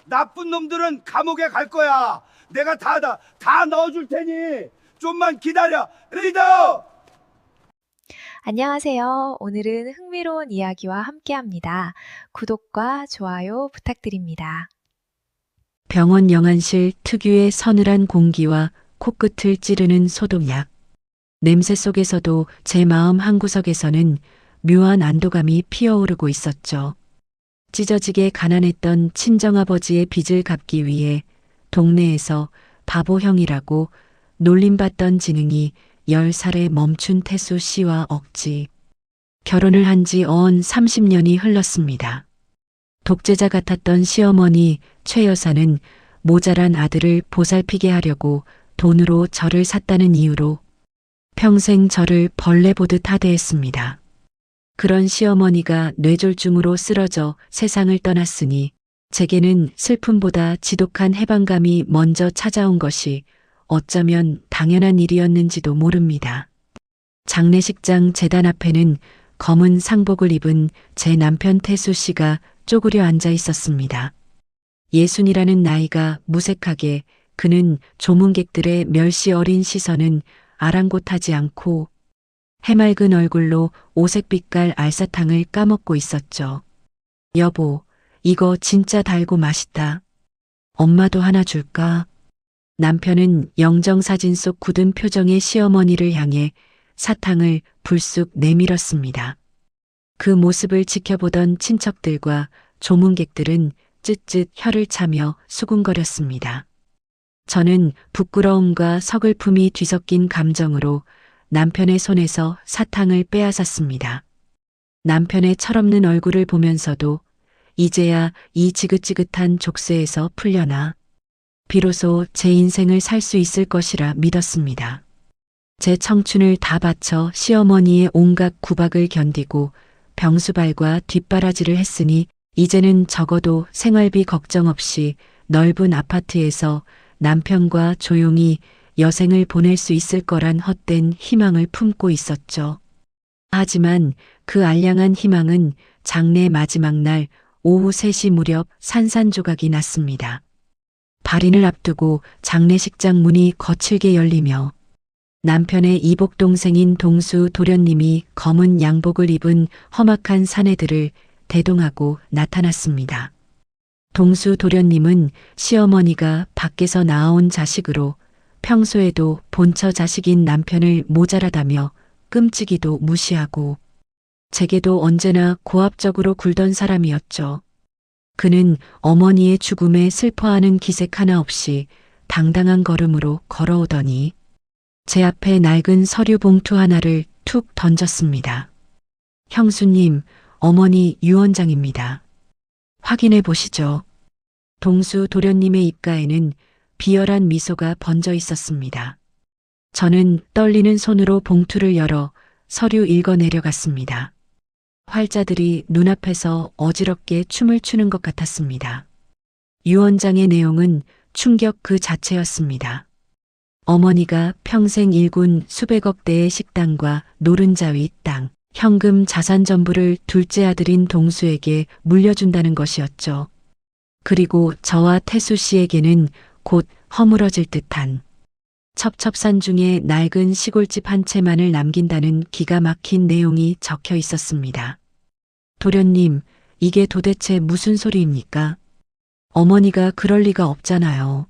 나쁜 놈들은 감옥에 갈 거야. 내가 다 넣어줄 테니 좀만 기다려. 리더! 안녕하세요. 오늘은 흥미로운 이야기와 함께합니다. 구독과 좋아요 부탁드립니다. 병원 영안실 특유의 서늘한 공기와 코끝을 찌르는 소독약. 냄새 속에서도 제 마음 한구석에서는 묘한 안도감이 피어오르고 있었죠. 찢어지게 가난했던 친정아버지의 빚을 갚기 위해 동네에서 바보형이라고 놀림받던 지능이 10살에 멈춘 태수 씨와 억지. 결혼을 한 지 어언 30년이 흘렀습니다. 독재자 같았던 시어머니 최 여사는 모자란 아들을 보살피게 하려고 돈으로 저를 샀다는 이유로 평생 저를 벌레 보듯 하대했습니다. 그런 시어머니가 뇌졸중으로 쓰러져 세상을 떠났으니 제게는 슬픔보다 지독한 해방감이 먼저 찾아온 것이 어쩌면 당연한 일이었는지도 모릅니다. 장례식장 제단 앞에는 검은 상복을 입은 제 남편 태수 씨가 쪼그려 앉아 있었습니다. 예순이라는 나이가 무색하게 그는 조문객들의 멸시 어린 시선은 아랑곳하지 않고 해맑은 얼굴로 오색빛깔 알사탕을 까먹고 있었죠. 여보, 이거 진짜 달고 맛있다. 엄마도 하나 줄까? 남편은 영정사진 속 굳은 표정의 시어머니를 향해 사탕을 불쑥 내밀었습니다. 그 모습을 지켜보던 친척들과 조문객들은 쯧쯧 혀를 차며 수군거렸습니다. 저는 부끄러움과 서글픔이 뒤섞인 감정으로 남편의 손에서 사탕을 빼앗았습니다. 남편의 철없는 얼굴을 보면서도 이제야 이 지긋지긋한 족쇄에서 풀려나 비로소 제 인생을 살 수 있을 것이라 믿었습니다. 제 청춘을 다 바쳐 시어머니의 온갖 구박을 견디고 병수발과 뒷바라지를 했으니 이제는 적어도 생활비 걱정 없이 넓은 아파트에서 남편과 조용히 여생을 보낼 수 있을 거란 헛된 희망을 품고 있었죠. 하지만 그 알량한 희망은 장례 마지막 날 오후 3시 무렵 산산조각이 났습니다. 발인을 앞두고 장례식장 문이 거칠게 열리며 남편의 이복 동생인 동수 도련님이 검은 양복을 입은 험악한 사내들을 대동하고 나타났습니다. 동수 도련님은 시어머니가 밖에서 낳아온 자식으로 평소에도 본처 자식인 남편을 모자라다며 끔찍이도 무시하고 제게도 언제나 고압적으로 굴던 사람이었죠. 그는 어머니의 죽음에 슬퍼하는 기색 하나 없이 당당한 걸음으로 걸어오더니 제 앞에 낡은 서류 봉투 하나를 툭 던졌습니다. 형수님, 어머니 유언장입니다. 확인해 보시죠. 동수 도련님의 입가에는 비열한 미소가 번져 있었습니다. 저는 떨리는 손으로 봉투를 열어 서류 읽어 내려갔습니다. 활자들이 눈앞에서 어지럽게 춤을 추는 것 같았습니다. 유언장의 내용은 충격 그 자체였습니다. 어머니가 평생 일군 수백억 대의 식당과 노른자위 땅, 현금 자산 전부를 둘째 아들인 동수에게 물려준다는 것이었죠. 그리고 저와 태수 씨에게는 곧 허물어질 듯한 첩첩산 중에 낡은 시골집 한 채만을 남긴다는 기가 막힌 내용이 적혀 있었습니다. 도련님, 이게 도대체 무슨 소리입니까? 어머니가 그럴 리가 없잖아요.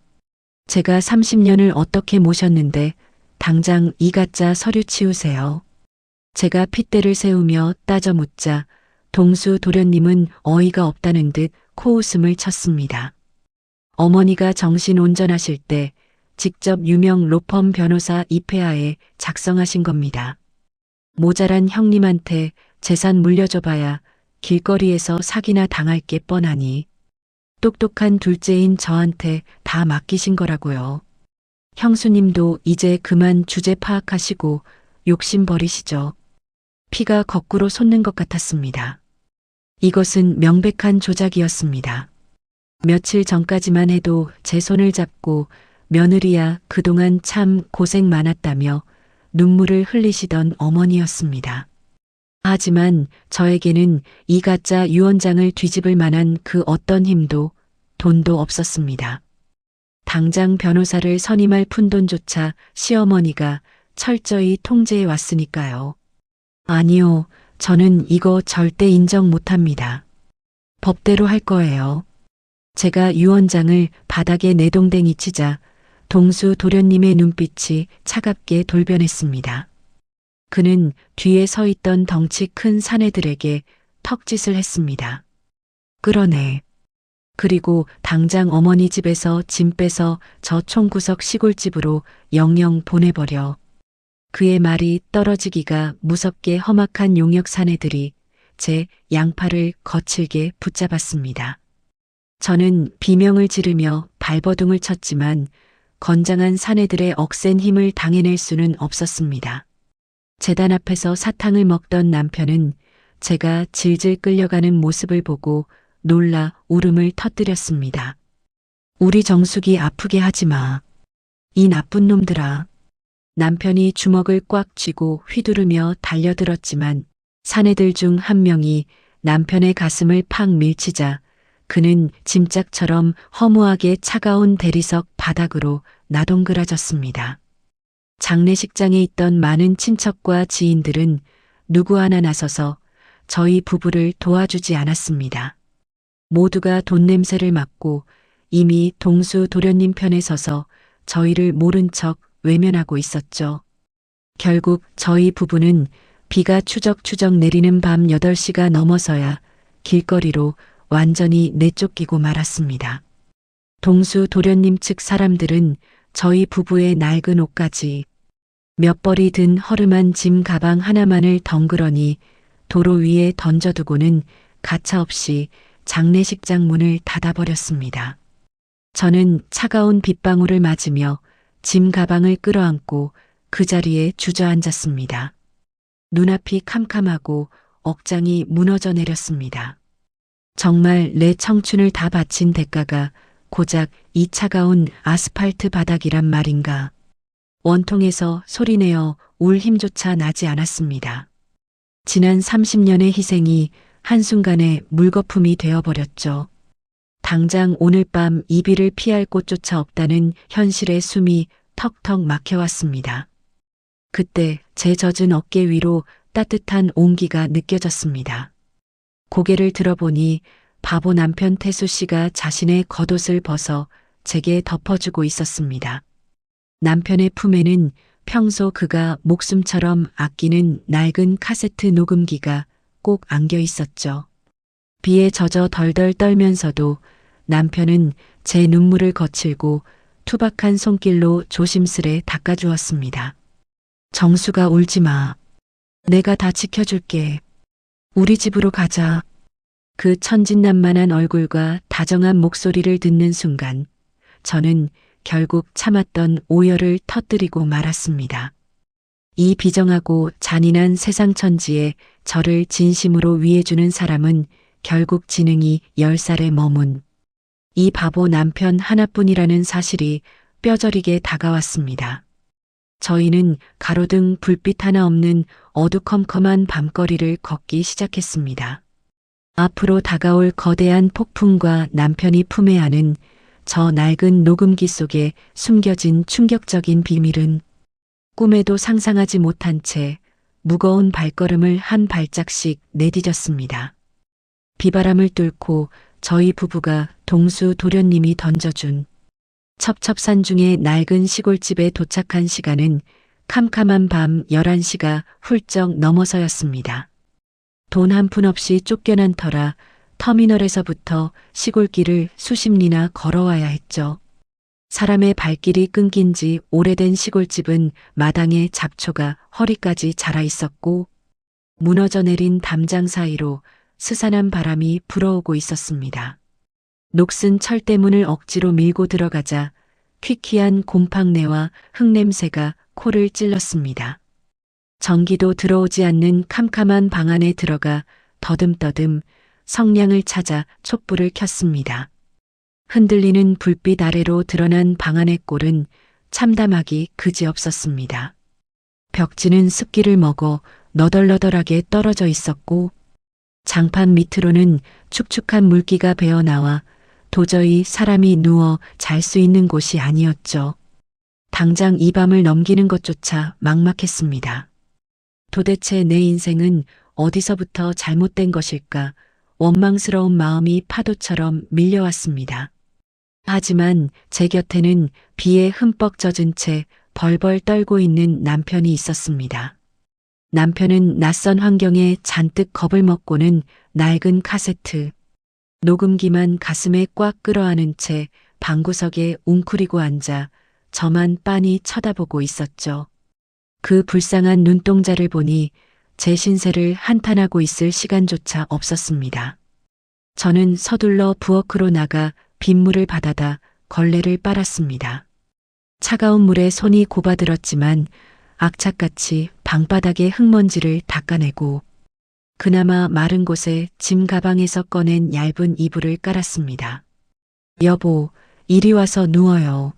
제가 30년을 어떻게 모셨는데 당장 이 가짜 서류 치우세요. 제가 핏대를 세우며 따져 묻자 동수 도련님은 어이가 없다는 듯 코웃음을 쳤습니다. 어머니가 정신 온전하실 때 직접 유명 로펌 변호사 이폐하에 작성하신 겁니다. 모자란 형님한테 재산 물려줘봐야 길거리에서 사기나 당할 게 뻔하니 똑똑한 둘째인 저한테 다 맡기신 거라고요. 형수님도 이제 그만 주제 파악하시고 욕심 버리시죠. 피가 거꾸로 솟는 것 같았습니다. 이것은 명백한 조작이었습니다. 며칠 전까지만 해도 제 손을 잡고 며느리야 그동안 참 고생 많았다며 눈물을 흘리시던 어머니였습니다. 하지만 저에게는 이 가짜 유언장을 뒤집을 만한 그 어떤 힘도 돈도 없었습니다. 당장 변호사를 선임할 푼돈조차 시어머니가 철저히 통제해 왔으니까요. 아니요, 저는 이거 절대 인정 못합니다. 법대로 할 거예요. 제가 유언장을 바닥에 내동댕이 치자 동수 도련님의 눈빛이 차갑게 돌변했습니다. 그는 뒤에 서 있던 덩치 큰 사내들에게 턱짓을 했습니다. 끌어내. 그리고 당장 어머니 집에서 짐 빼서 저 총구석 시골집으로 영영 보내버려. 그의 말이 떨어지기가 무섭게 험악한 용역 사내들이 제 양팔을 거칠게 붙잡았습니다. 저는 비명을 지르며 발버둥을 쳤지만 건장한 사내들의 억센 힘을 당해낼 수는 없었습니다. 재단 앞에서 사탕을 먹던 남편은 제가 질질 끌려가는 모습을 보고 놀라 울음을 터뜨렸습니다. 우리 정숙이 아프게 하지 마. 이 나쁜 놈들아. 남편이 주먹을 꽉 쥐고 휘두르며 달려들었지만 사내들 중 한 명이 남편의 가슴을 팍 밀치자 그는 짐짝처럼 허무하게 차가운 대리석 바닥으로 나동그라졌습니다. 장례식장에 있던 많은 친척과 지인들은 누구 하나 나서서 저희 부부를 도와주지 않았습니다. 모두가 돈 냄새를 맡고 이미 동수 도련님 편에 서서 저희를 모른 척 외면하고 있었죠. 결국 저희 부부는 비가 추적추적 내리는 밤 8시가 넘어서야 길거리로 완전히 내쫓기고 말았습니다. 동수 도련님 측 사람들은 저희 부부의 낡은 옷까지 몇 벌이 든 허름한 짐 가방 하나만을 덩그러니 도로 위에 던져두고는 가차없이 장례식장 문을 닫아버렸습니다. 저는 차가운 빗방울을 맞으며 짐 가방을 끌어안고 그 자리에 주저앉았습니다. 눈앞이 캄캄하고 억장이 무너져 내렸습니다. 정말 내 청춘을 다 바친 대가가 고작 이 차가운 아스팔트 바닥이란 말인가. 원통에서 소리내어 울 힘조차 나지 않았습니다. 지난 30년의 희생이 한순간에 물거품이 되어버렸죠. 당장 오늘 밤 이 비를 피할 곳조차 없다는 현실의 숨이 턱턱 막혀왔습니다. 그때 제 젖은 어깨 위로 따뜻한 온기가 느껴졌습니다. 고개를 들어보니 바보 남편 태수 씨가 자신의 겉옷을 벗어 제게 덮어주고 있었습니다. 남편의 품에는 평소 그가 목숨처럼 아끼는 낡은 카세트 녹음기가 꼭 안겨 있었죠. 비에 젖어 덜덜 떨면서도 남편은 제 눈물을 거칠고 투박한 손길로 조심스레 닦아주었습니다. 정수가 울지 마. 내가 다 지켜줄게. 우리 집으로 가자. 그 천진난만한 얼굴과 다정한 목소리를 듣는 순간 저는 결국 참았던 오열을 터뜨리고 말았습니다. 이 비정하고 잔인한 세상 천지에 저를 진심으로 위해주는 사람은 결국 지능이 10살에 머문 이 바보 남편 하나뿐이라는 사실이 뼈저리게 다가왔습니다. 저희는 가로등 불빛 하나 없는 어두컴컴한 밤거리를 걷기 시작했습니다. 앞으로 다가올 거대한 폭풍과 남편이 품에 안은 저 낡은 녹음기 속에 숨겨진 충격적인 비밀은 꿈에도 상상하지 못한 채 무거운 발걸음을 한 발짝씩 내디뎠습니다. 비바람을 뚫고 저희 부부가 동수 도련님이 던져준 첩첩산중의 낡은 시골집에 도착한 시간은 캄캄한 밤 11시가 훌쩍 넘어서였습니다. 돈 한 푼 없이 쫓겨난 터라 터미널에서부터 시골길을 수십 리나 걸어와야 했죠. 사람의 발길이 끊긴 지 오래된 시골집은 마당에 잡초가 허리까지 자라 있었고 무너져 내린 담장 사이로 스산한 바람이 불어오고 있었습니다. 녹슨 철대문을 억지로 밀고 들어가자 퀴퀴한 곰팡내와 흙냄새가 코를 찔렀습니다. 전기도 들어오지 않는 캄캄한 방 안에 들어가 더듬더듬 성냥을 찾아 촛불을 켰습니다. 흔들리는 불빛 아래로 드러난 방 안의 꼴은 참담하기 그지없었습니다. 벽지는 습기를 먹어 너덜너덜하게 떨어져 있었고 장판 밑으로는 축축한 물기가 배어나와 도저히 사람이 누워 잘 수 있는 곳이 아니었죠. 당장 이 밤을 넘기는 것조차 막막했습니다. 도대체 내 인생은 어디서부터 잘못된 것일까? 원망스러운 마음이 파도처럼 밀려왔습니다. 하지만 제 곁에는 비에 흠뻑 젖은 채 벌벌 떨고 있는 남편이 있었습니다. 남편은 낯선 환경에 잔뜩 겁을 먹고는 낡은 카세트, 녹음기만 가슴에 꽉 끌어안은 채 방구석에 웅크리고 앉아 저만 빤히 쳐다보고 있었죠. 그 불쌍한 눈동자를 보니 제 신세를 한탄하고 있을 시간조차 없었습니다. 저는 서둘러 부엌으로 나가 빗물을 받아다 걸레를 빨았습니다. 차가운 물에 손이 고바들었지만 악착같이 방바닥의 흙먼지를 닦아내고 그나마 마른 곳에 짐 가방에서 꺼낸 얇은 이불을 깔았습니다. 여보, 이리 와서 누워요.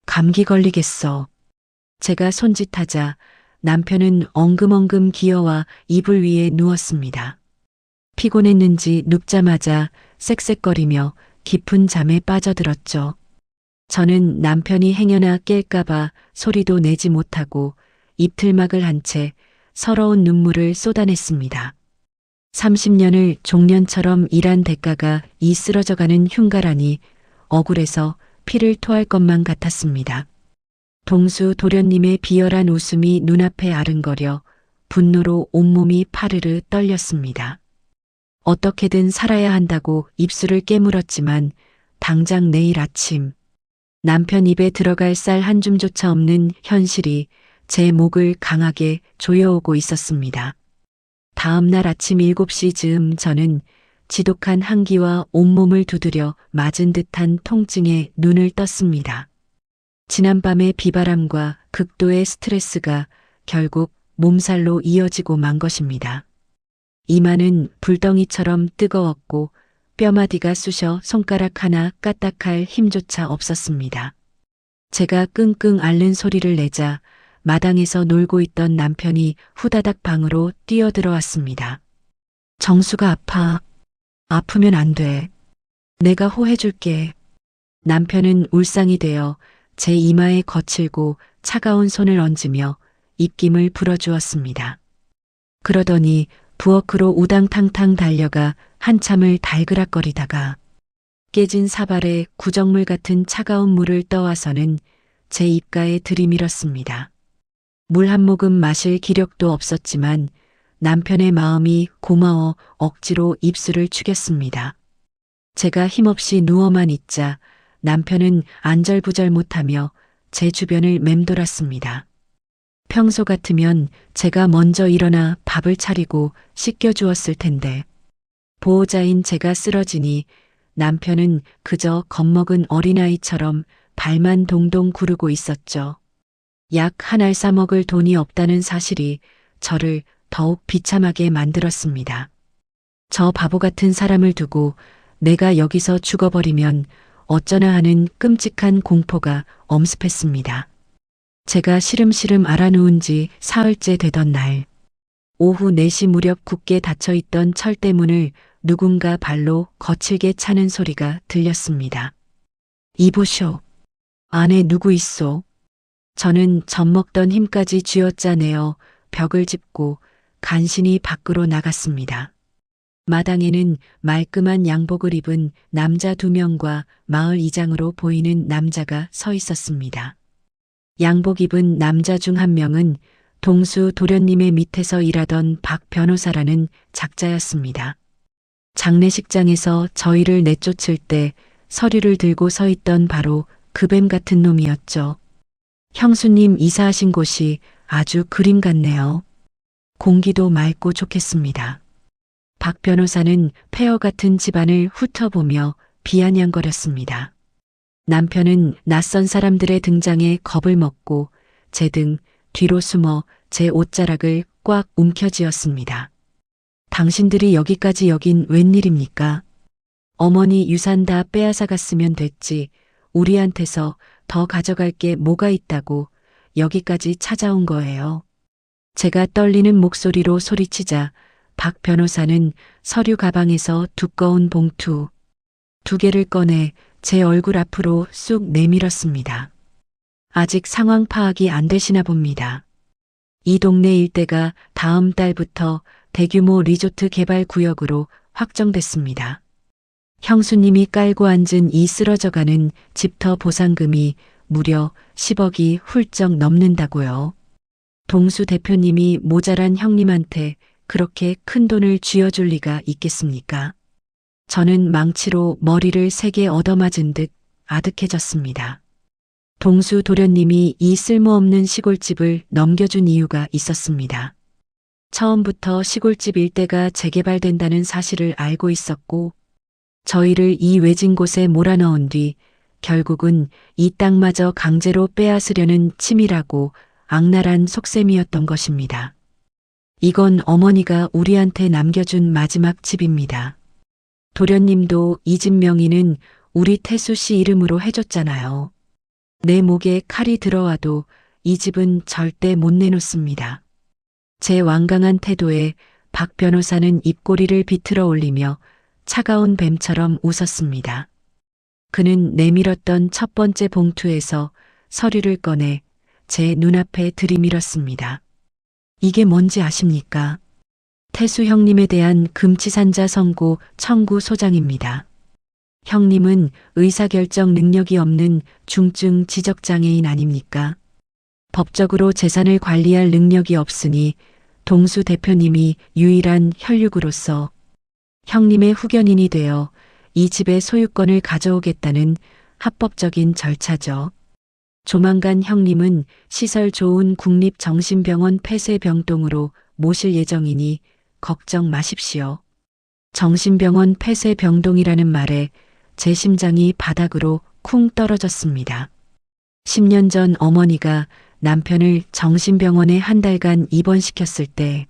감기 걸리겠어. 제가 손짓하자 남편은 엉금엉금 기어와 이불 위에 누웠습니다. 피곤했는지 눕자마자 쌕쌕거리며 깊은 잠에 빠져들었죠. 저는 남편이 행여나 깰까봐 소리도 내지 못하고 입틀막을 한 채 서러운 눈물을 쏟아냈습니다. 30년을 종년처럼 일한 대가가 이 쓰러져가는 흉가라니 억울해서 피를 토할 것만 같았습니다. 동수 도련님의 비열한 웃음이 눈앞에 아른거려 분노로 온몸이 파르르 떨렸습니다. 어떻게든 살아야 한다고 입술을 깨물었지만 당장 내일 아침 남편 입에 들어갈 쌀 한 줌조차 없는 현실이 제 목을 강하게 조여오고 있었습니다. 다음 날 아침 7시 즈음 저는 지독한 한기와 온몸을 두드려 맞은 듯한 통증에 눈을 떴습니다. 지난밤의 비바람과 극도의 스트레스가 결국 몸살로 이어지고 만 것입니다. 이마는 불덩이처럼 뜨거웠고 뼈마디가 쑤셔 손가락 하나 까딱할 힘조차 없었습니다. 제가 끙끙 앓는 소리를 내자 마당에서 놀고 있던 남편이 후다닥 방으로 뛰어들어왔습니다. 정수가 아파. 아프면 안 돼. 내가 호해줄게. 남편은 울상이 되어 제 이마에 거칠고 차가운 손을 얹으며 입김을 불어주었습니다. 그러더니 부엌으로 우당탕탕 달려가 한참을 달그락거리다가 깨진 사발에 구정물 같은 차가운 물을 떠와서는 제 입가에 들이밀었습니다. 물 한 모금 마실 기력도 없었지만 남편의 마음이 고마워 억지로 입술을 죽였습니다. 제가 힘없이 누워만 있자 남편은 안절부절 못하며 제 주변을 맴돌았습니다. 평소 같으면 제가 먼저 일어나 밥을 차리고 씻겨주었을 텐데 보호자인 제가 쓰러지니 남편은 그저 겁먹은 어린아이처럼 발만 동동 구르고 있었죠. 약 한 알 싸먹을 돈이 없다는 사실이 저를 더욱 비참하게 만들었습니다. 저 바보 같은 사람을 두고 내가 여기서 죽어버리면 어쩌나 하는 끔찍한 공포가 엄습했습니다. 제가 시름시름 알아누운 지 사흘째 되던 날, 오후 4시 무렵 굳게 닫혀있던 철대문을 누군가 발로 거칠게 차는 소리가 들렸습니다. 이보쇼. 안에 누구 있소? 저는 젖먹던 힘까지 쥐어짜내어 벽을 짚고 간신히 밖으로 나갔습니다. 마당에는 말끔한 양복을 입은 남자 2명과 마을 이장으로 보이는 남자가 서 있었습니다. 양복 입은 남자 중 한 명은 동수 도련님의 밑에서 일하던 박 변호사라는 작자였습니다. 장례식장에서 저희를 내쫓을 때 서류를 들고 서 있던 바로 그 뱀 같은 놈이었죠. 형수님 이사하신 곳이 아주 그림 같네요. 공기도 맑고 좋겠습니다. 박 변호사는 폐허 같은 집안을 훑어보며 비아냥거렸습니다. 남편은 낯선 사람들의 등장에 겁을 먹고 제 등 뒤로 숨어 제 옷자락을 꽉 움켜쥐었습니다. 당신들이 여기까지 여긴 웬일입니까? 어머니 유산 다 빼앗아 갔으면 됐지 우리한테서 더 가져갈 게 뭐가 있다고 여기까지 찾아온 거예요. 제가 떨리는 목소리로 소리치자 박 변호사는 서류 가방에서 두꺼운 봉투, 두 개를 꺼내 제 얼굴 앞으로 쑥 내밀었습니다. 아직 상황 파악이 안 되시나 봅니다. 이 동네 일대가 다음 달부터 대규모 리조트 개발 구역으로 확정됐습니다. 형수님이 깔고 앉은 이 쓰러져가는 집터 보상금이 무려 10억이 훌쩍 넘는다고요. 동수 대표님이 모자란 형님한테 그렇게 큰 돈을 쥐어줄 리가 있겠습니까? 저는 망치로 머리를 세게 얻어맞은 듯 아득해졌습니다. 동수 도련님이 이 쓸모없는 시골집을 넘겨준 이유가 있었습니다. 처음부터 시골집 일대가 재개발된다는 사실을 알고 있었고 저희를 이 외진 곳에 몰아넣은 뒤 결국은 이 땅마저 강제로 빼앗으려는 치밀하고 악랄한 속셈이었던 것입니다. 이건 어머니가 우리한테 남겨준 마지막 집입니다. 도련님도 이 집 명의는 우리 태수 씨 이름으로 해줬잖아요. 내 목에 칼이 들어와도 이 집은 절대 못 내놓습니다. 제 완강한 태도에 박 변호사는 입꼬리를 비틀어 올리며 차가운 뱀처럼 웃었습니다. 그는 내밀었던 첫 번째 봉투에서 서류를 꺼내 제 눈앞에 들이밀었습니다. 이게 뭔지 아십니까? 태수 형님에 대한 금치산자 선고 청구 소장입니다. 형님은 의사결정 능력이 없는 중증 지적장애인 아닙니까? 법적으로 재산을 관리할 능력이 없으니 동수 대표님이 유일한 혈육으로서 형님의 후견인이 되어 이 집의 소유권을 가져오겠다는 합법적인 절차죠. 조만간 형님은 시설 좋은 국립정신병원 폐쇄병동으로 모실 예정이니 걱정 마십시오. 정신병원 폐쇄병동이라는 말에 제 심장이 바닥으로 쿵 떨어졌습니다. 10년 전 어머니가 남편을 정신병원에 한 달간 입원시켰을 때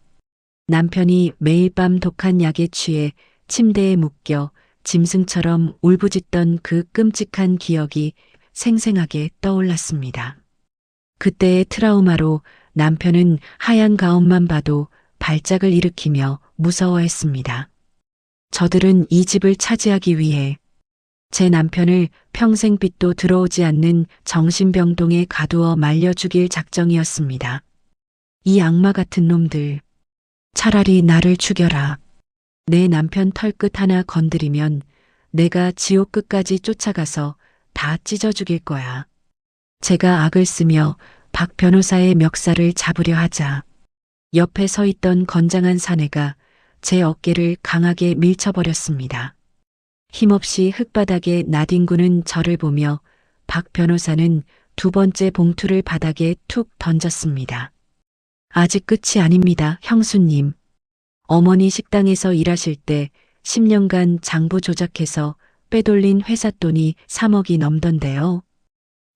남편이 매일 밤 독한 약에 취해 침대에 묶여 짐승처럼 울부짖던 그 끔찍한 기억이 생생하게 떠올랐습니다. 그때의 트라우마로 남편은 하얀 가옷만 봐도 발작을 일으키며 무서워했습니다. 저들은 이 집을 차지하기 위해 제 남편을 평생 빛도 들어오지 않는 정신병동에 가두어 말려 죽일 작정이었습니다. 이 악마 같은 놈들. 차라리 나를 죽여라. 내 남편 털끝 하나 건드리면 내가 지옥 끝까지 쫓아가서 다 찢어 죽일 거야. 제가 악을 쓰며 박 변호사의 멱살을 잡으려 하자 옆에 서 있던 건장한 사내가 제 어깨를 강하게 밀쳐버렸습니다. 힘없이 흙바닥에 나뒹구는 저를 보며 박 변호사는 두 번째 봉투를 바닥에 툭 던졌습니다. 아직 끝이 아닙니다, 형수님. 어머니 식당에서 일하실 때 10년간 장부 조작해서 빼돌린 회사 돈이 3억이 넘던데요.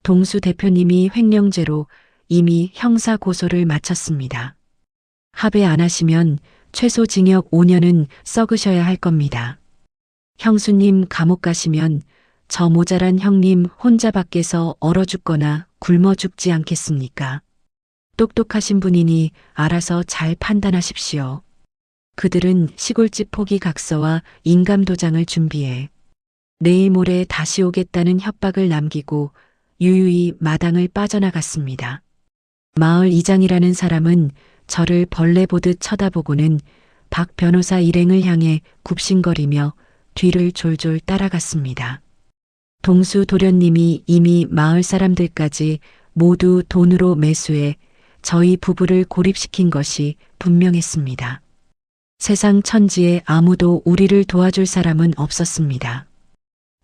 동수 대표님이 횡령죄로 이미 형사 고소를 마쳤습니다. 합의 안 하시면 최소 징역 5년은 썩으셔야 할 겁니다. 형수님 감옥 가시면 저 모자란 형님 혼자 밖에서 얼어 죽거나 굶어 죽지 않겠습니까? 똑똑하신 분이니 알아서 잘 판단하십시오. 그들은 시골집 포기 각서와 인감도장을 준비해 내일 모레 다시 오겠다는 협박을 남기고 유유히 마당을 빠져나갔습니다. 마을 이장이라는 사람은 저를 벌레 보듯 쳐다보고는 박 변호사 일행을 향해 굽신거리며 뒤를 졸졸 따라갔습니다. 동수 도련님이 이미 마을 사람들까지 모두 돈으로 매수해 저희 부부를 고립시킨 것이 분명했습니다. 세상 천지에 아무도 우리를 도와줄 사람은 없었습니다.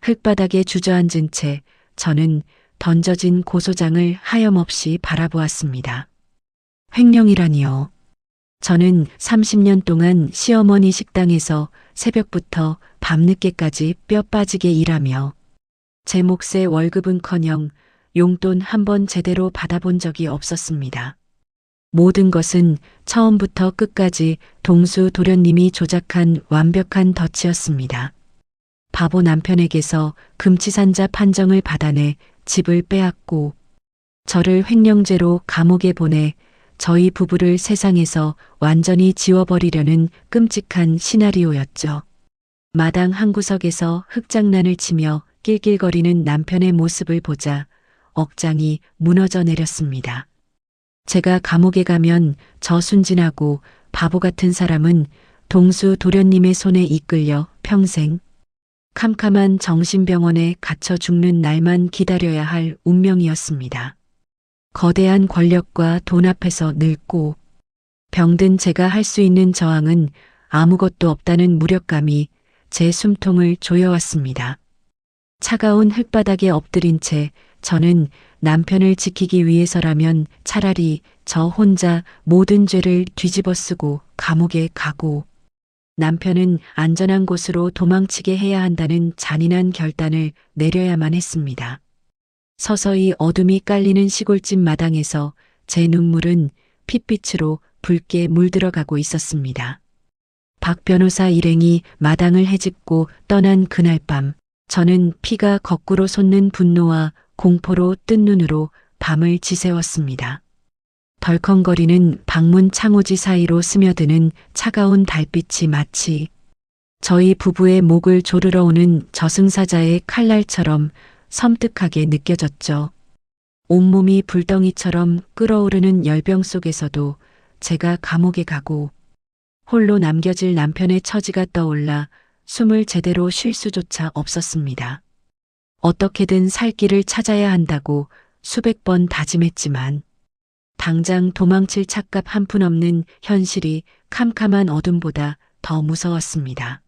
흙바닥에 주저앉은 채 저는 던져진 고소장을 하염없이 바라보았습니다. 횡령이라니요. 저는 30년 동안 시어머니 식당에서 새벽부터 밤늦게까지 뼈 빠지게 일하며 제 몫의 월급은커녕 용돈 한 번 제대로 받아본 적이 없었습니다. 모든 것은 처음부터 끝까지 동수 도련님이 조작한 완벽한 덫이었습니다. 바보 남편에게서 금치산자 판정을 받아내 집을 빼앗고 저를 횡령죄로 감옥에 보내 저희 부부를 세상에서 완전히 지워버리려는 끔찍한 시나리오였죠. 마당 한구석에서 흙장난을 치며 낄낄거리는 남편의 모습을 보자 억장이 무너져 내렸습니다. 제가 감옥에 가면 저 순진하고 바보 같은 사람은 동수 도련님의 손에 이끌려 평생 캄캄한 정신병원에 갇혀 죽는 날만 기다려야 할 운명이었습니다. 거대한 권력과 돈 앞에서 늙고 병든 제가 할 수 있는 저항은 아무것도 없다는 무력감이 제 숨통을 조여왔습니다. 차가운 흙바닥에 엎드린 채 저는 남편을 지키기 위해서라면 차라리 저 혼자 모든 죄를 뒤집어 쓰고 감옥에 가고 남편은 안전한 곳으로 도망치게 해야 한다는 잔인한 결단을 내려야만 했습니다. 서서히 어둠이 깔리는 시골집 마당에서 제 눈물은 핏빛으로 붉게 물들어가고 있었습니다. 박 변호사 일행이 마당을 헤집고 떠난 그날 밤, 저는 피가 거꾸로 솟는 분노와 공포로 뜬 눈으로 밤을 지새웠습니다. 덜컹거리는 방문 창호지 사이로 스며드는 차가운 달빛이 마치 저희 부부의 목을 조르러 오는 저승사자의 칼날처럼 섬뜩하게 느껴졌죠. 온몸이 불덩이처럼 끓어오르는 열병 속에서도 제가 감옥에 가고 홀로 남겨질 남편의 처지가 떠올라 숨을 제대로 쉴 수조차 없었습니다. 어떻게든 살 길을 찾아야 한다고 수백 번 다짐했지만 당장 도망칠 착각 한 푼 없는 현실이 캄캄한 어둠보다 더 무서웠습니다.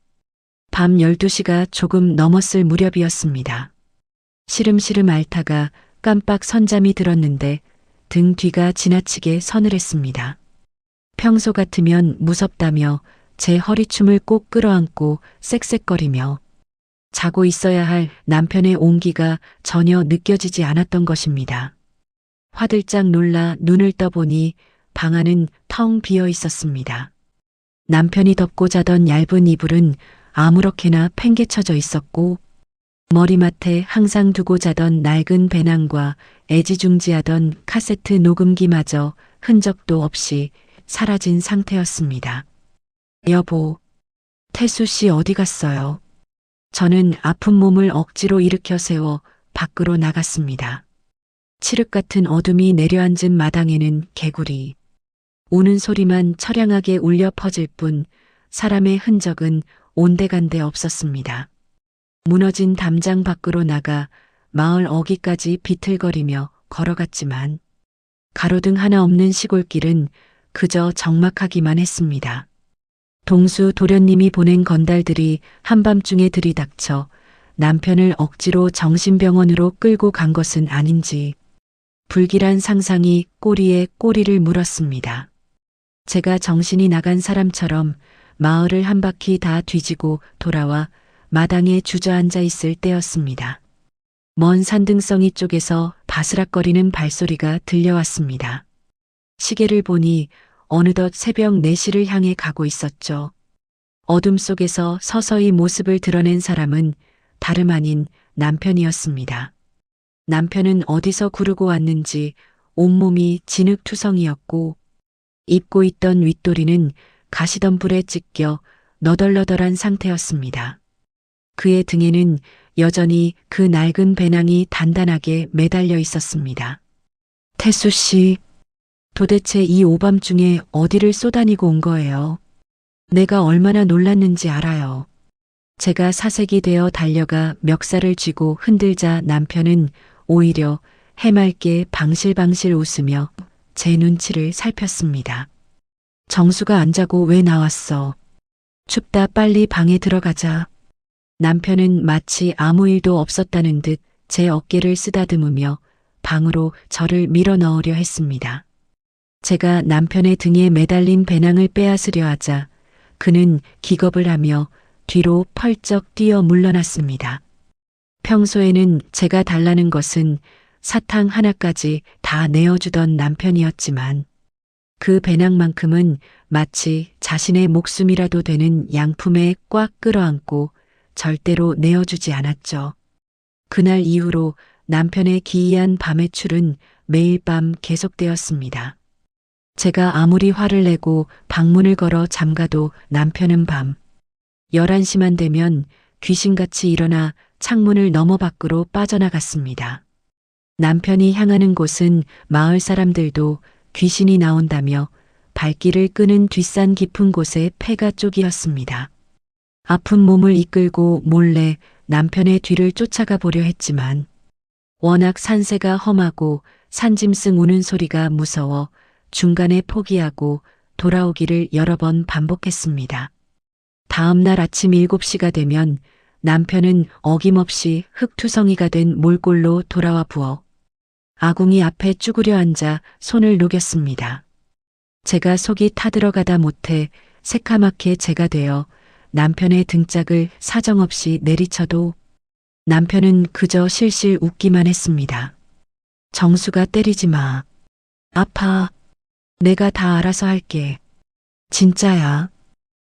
밤 12시가 조금 넘었을 무렵이었습니다. 시름시름 앓다가 깜빡 선잠이 들었는데 등 뒤가 지나치게 서늘했습니다. 평소 같으면 무섭다며 제 허리춤을 꼭 끌어안고 쌕쌕거리며 자고 있어야 할 남편의 온기가 전혀 느껴지지 않았던 것입니다. 화들짝 놀라 눈을 떠보니 방 안은 텅 비어 있었습니다. 남편이 덮고 자던 얇은 이불은 아무렇게나 팽개쳐져 있었고 머리맡에 항상 두고 자던 낡은 배낭과 애지중지하던 카세트 녹음기마저 흔적도 없이 사라진 상태였습니다. 여보, 태수 씨 어디 갔어요? 저는 아픈 몸을 억지로 일으켜 세워 밖으로 나갔습니다. 칠흑 같은 어둠이 내려앉은 마당에는 개구리, 우는 소리만 처량하게 울려 퍼질 뿐 사람의 흔적은 온데간데 없었습니다. 무너진 담장 밖으로 나가 마을 어귀까지 비틀거리며 걸어갔지만 가로등 하나 없는 시골길은 그저 적막하기만 했습니다. 동수 도련님이 보낸 건달들이 한밤중에 들이닥쳐 남편을 억지로 정신병원으로 끌고 간 것은 아닌지 불길한 상상이 꼬리에 꼬리를 물었습니다. 제가 정신이 나간 사람처럼 마을을 한 바퀴 다 뒤지고 돌아와 마당에 주저앉아 있을 때였습니다. 먼 산등성이 쪽에서 바스락거리는 발소리가 들려왔습니다. 시계를 보니 어느덧 새벽 4시를 향해 가고 있었죠. 어둠 속에서 서서히 모습을 드러낸 사람은 다름 아닌 남편이었습니다. 남편은 어디서 구르고 왔는지 온몸이 진흙투성이었고 입고 있던 윗도리는 가시덤불에 찢겨 너덜너덜한 상태였습니다. 그의 등에는 여전히 그 낡은 배낭이 단단하게 매달려 있었습니다. 태수 씨, 도대체 이 오밤중에 어디를 쏘다니고 온 거예요? 내가 얼마나 놀랐는지 알아요. 제가 사색이 되어 달려가 멱살을 쥐고 흔들자 남편은 오히려 해맑게 방실방실 웃으며 제 눈치를 살폈습니다. 정수가 안 자고 왜 나왔어? 춥다, 빨리 방에 들어가자. 남편은 마치 아무 일도 없었다는 듯 제 어깨를 쓰다듬으며 방으로 저를 밀어 넣으려 했습니다. 제가 남편의 등에 매달린 배낭을 빼앗으려 하자 그는 기겁을 하며 뒤로 펄쩍 뛰어 물러났습니다. 평소에는 제가 달라는 것은 사탕 하나까지 다 내어주던 남편이었지만 그 배낭만큼은 마치 자신의 목숨이라도 되는 양품에 꽉 끌어안고 절대로 내어주지 않았죠. 그날 이후로 남편의 기이한 밤의 출은 매일 밤 계속되었습니다. 제가 아무리 화를 내고 방문을 걸어 잠가도 남편은 밤 11시만 되면 귀신같이 일어나 창문을 넘어 밖으로 빠져나갔습니다. 남편이 향하는 곳은 마을 사람들도 귀신이 나온다며 발길을 끄는 뒷산 깊은 곳에 폐가 쪽이었습니다. 아픈 몸을 이끌고 몰래 남편의 뒤를 쫓아가 보려 했지만 워낙 산세가 험하고 산짐승 우는 소리가 무서워 중간에 포기하고 돌아오기를 여러 번 반복했습니다. 다음 날 아침 7시가 되면 남편은 어김없이 흙투성이가 된 몰골로 돌아와 부어 아궁이 앞에 쭈그려 앉아 손을 녹였습니다. 제가 속이 타들어가다 못해 새카맣게 제가 되어 남편의 등짝을 사정없이 내리쳐도 남편은 그저 실실 웃기만 했습니다. 정수가 때리지 마. 아파. 내가 다 알아서 할게. 진짜야.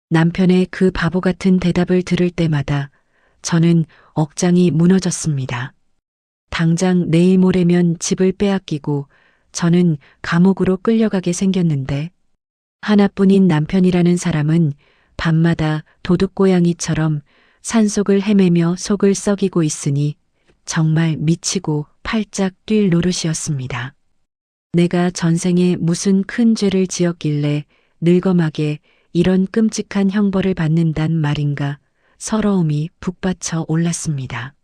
남편의 그 바보 같은 대답을 들을 때마다 저는 억장이 무너졌습니다. 당장 내일 모레면 집을 빼앗기고 저는 감옥으로 끌려가게 생겼는데 하나뿐인 남편이라는 사람은 밤마다 도둑고양이처럼 산속을 헤매며 속을 썩이고 있으니 정말 미치고 팔짝 뛸 노릇이었습니다. 내가 전생에 무슨 큰 죄를 지었길래 늙어막에 이런 끔찍한 형벌을 받는단 말인가 서러움이 북받쳐 올랐습니다.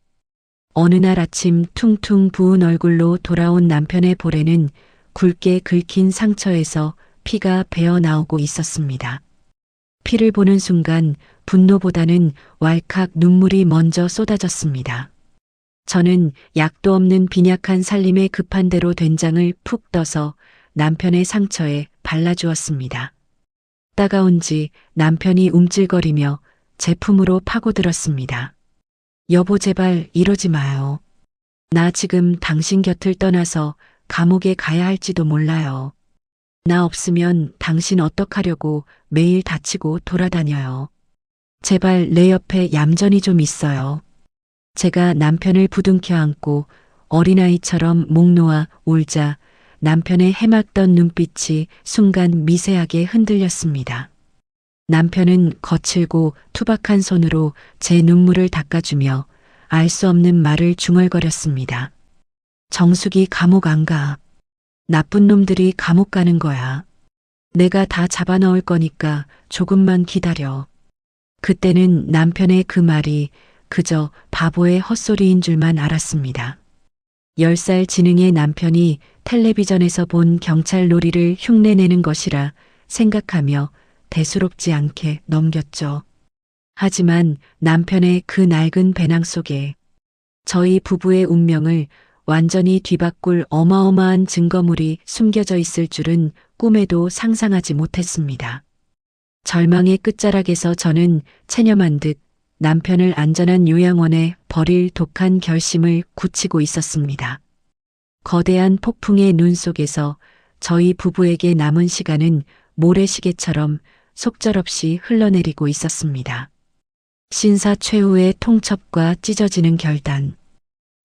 어느 날 아침 퉁퉁 부은 얼굴로 돌아온 남편의 볼에는 굵게 긁힌 상처에서 피가 배어 나오고 있었습니다. 피를 보는 순간 분노보다는 왈칵 눈물이 먼저 쏟아졌습니다. 저는 약도 없는 빈약한 살림에 급한 대로 된장을 푹 떠서 남편의 상처에 발라주었습니다. 따가운지 남편이 움찔거리며 제품으로 파고들었습니다. 여보 제발 이러지 마요. 나 지금 당신 곁을 떠나서 감옥에 가야 할지도 몰라요. 나 없으면 당신 어떡하려고 매일 다치고 돌아다녀요. 제발 내 옆에 얌전히 좀 있어요. 제가 남편을 부둥켜 안고 어린아이처럼 목 놓아 울자 남편의 해맑던 눈빛이 순간 미세하게 흔들렸습니다. 남편은 거칠고 투박한 손으로 제 눈물을 닦아주며 알 수 없는 말을 중얼거렸습니다. 정숙이 감옥 안 가. 나쁜 놈들이 감옥 가는 거야. 내가 다 잡아넣을 거니까 조금만 기다려. 그때는 남편의 그 말이 그저 바보의 헛소리인 줄만 알았습니다. 10살 지능의 남편이 텔레비전에서 본 경찰 놀이를 흉내내는 것이라 생각하며 대수롭지 않게 넘겼죠. 하지만 남편의 그 낡은 배낭 속에 저희 부부의 운명을 완전히 뒤바꿀 어마어마한 증거물이 숨겨져 있을 줄은 꿈에도 상상하지 못했습니다. 절망의 끝자락에서 저는 체념한 듯 남편을 안전한 요양원에 버릴 독한 결심을 굳히고 있었습니다. 거대한 폭풍의 눈 속에서 저희 부부에게 남은 시간은 모래시계처럼 속절없이 흘러내리고 있었습니다. 신사 최후의 통첩과 찢어지는 결단.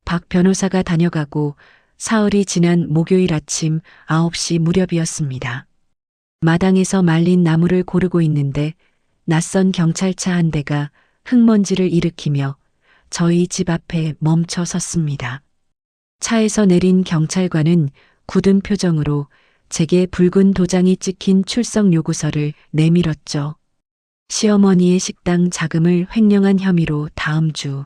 박 변호사가 다녀가고 사흘이 지난 목요일 아침 9시 무렵이었습니다. 마당에서 말린 나무를 고르고 있는데 낯선 경찰차 한 대가 흙먼지를 일으키며 저희 집 앞에 멈춰 섰습니다. 차에서 내린 경찰관은 굳은 표정으로 제게 붉은 도장이 찍힌 출석 요구서를 내밀었죠. 시어머니의 식당 자금을 횡령한 혐의로 다음 주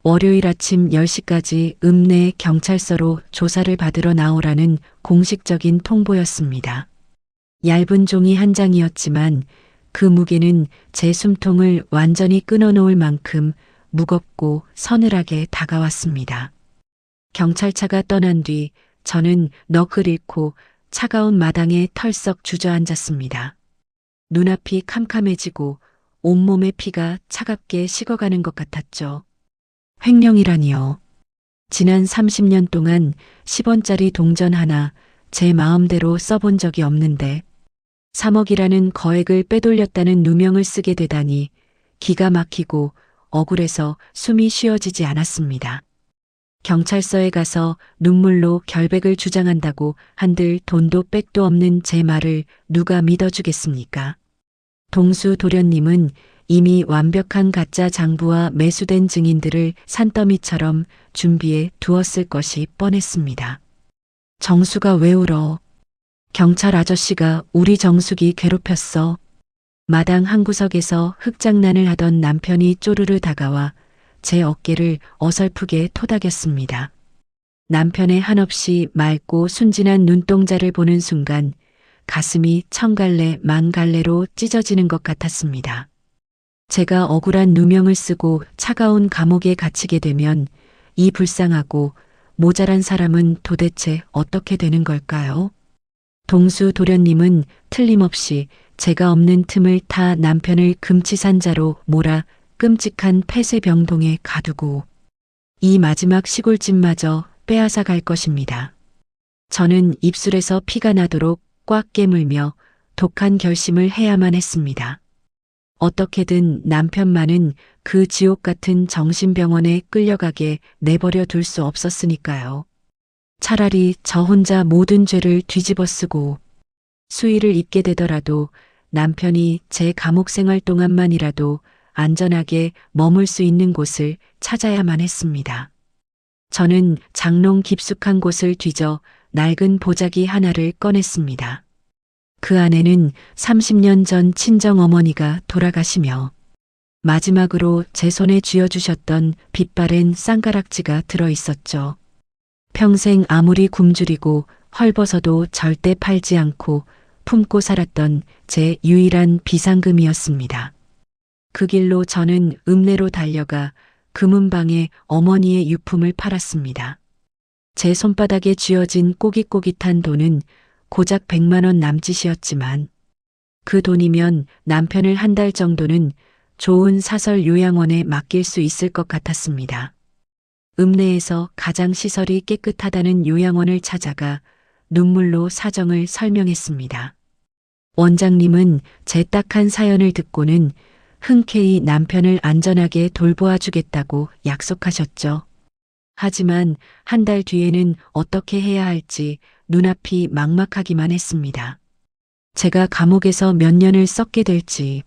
월요일 아침 10시까지 읍내 경찰서로 조사를 받으러 나오라는 공식적인 통보였습니다. 얇은 종이 한 장이었지만 그 무게는 제 숨통을 완전히 끊어놓을 만큼 무겁고 서늘하게 다가왔습니다. 경찰차가 떠난 뒤 저는 넋을 잃고 차가운 마당에 털썩 주저앉았습니다. 눈앞이 캄캄해지고 온몸의 피가 차갑게 식어가는 것 같았죠. 횡령이라니요. 지난 30년 동안 10원짜리 동전 하나 제 마음대로 써본 적이 없는데 3억이라는 거액을 빼돌렸다는 누명을 쓰게 되다니 기가 막히고 억울해서 숨이 쉬어지지 않았습니다. 경찰서에 가서 눈물로 결백을 주장한다고 한들 돈도 백도 없는 제 말을 누가 믿어주겠습니까? 동수 도련님은 이미 완벽한 가짜 장부와 매수된 증인들을 산더미처럼 준비해 두었을 것이 뻔했습니다. 정수가 왜 울어? 경찰 아저씨가 우리 정숙이 괴롭혔어. 마당 한구석에서 흙장난을 하던 남편이 쪼르르 다가와 제 어깨를 어설프게 토닥였습니다. 남편의 한없이 맑고 순진한 눈동자를 보는 순간 가슴이 천갈래 만갈래로 찢어지는 것 같았습니다. 제가 억울한 누명을 쓰고 차가운 감옥에 갇히게 되면 이 불쌍하고 모자란 사람은 도대체 어떻게 되는 걸까요? 동수 도련님은 틀림없이 제가 없는 틈을 타 남편을 금치산자로 몰아 끔찍한 폐쇄병동에 가두고 이 마지막 시골집마저 빼앗아 갈 것입니다. 저는 입술에서 피가 나도록 꽉 깨물며 독한 결심을 해야만 했습니다. 어떻게든 남편만은 그 지옥 같은 정신병원에 끌려가게 내버려 둘 수 없었으니까요. 차라리 저 혼자 모든 죄를 뒤집어 쓰고 수의를 입게 되더라도 남편이 제 감옥 생활 동안만이라도 안전하게 머물 수 있는 곳을 찾아야만 했습니다. 저는 장롱 깊숙한 곳을 뒤져 낡은 보자기 하나를 꺼냈습니다. 그 안에는 30년 전 친정어머니가 돌아가시며 마지막으로 제 손에 쥐어주셨던 빛바랜 쌍가락지가 들어 있었죠. 평생 아무리 굶주리고 헐벗어도 절대 팔지 않고 품고 살았던 제 유일한 비상금이었습니다. 그 길로 저는 읍내로 달려가 금은방에 어머니의 유품을 팔았습니다. 제 손바닥에 쥐어진 꼬깃꼬깃한 돈은 고작 100만 원 남짓이었지만 그 돈이면 남편을 한 달 정도는 좋은 사설 요양원에 맡길 수 있을 것 같았습니다. 읍내에서 가장 시설이 깨끗하다는 요양원을 찾아가 눈물로 사정을 설명했습니다. 원장님은 제 딱한 사연을 듣고는 흔쾌히 남편을 안전하게 돌보아 주겠다고 약속하셨죠. 하지만 한 달 뒤에는 어떻게 해야 할지 눈앞이 막막하기만 했습니다. 제가 감옥에서 몇 년을 썩게 될지,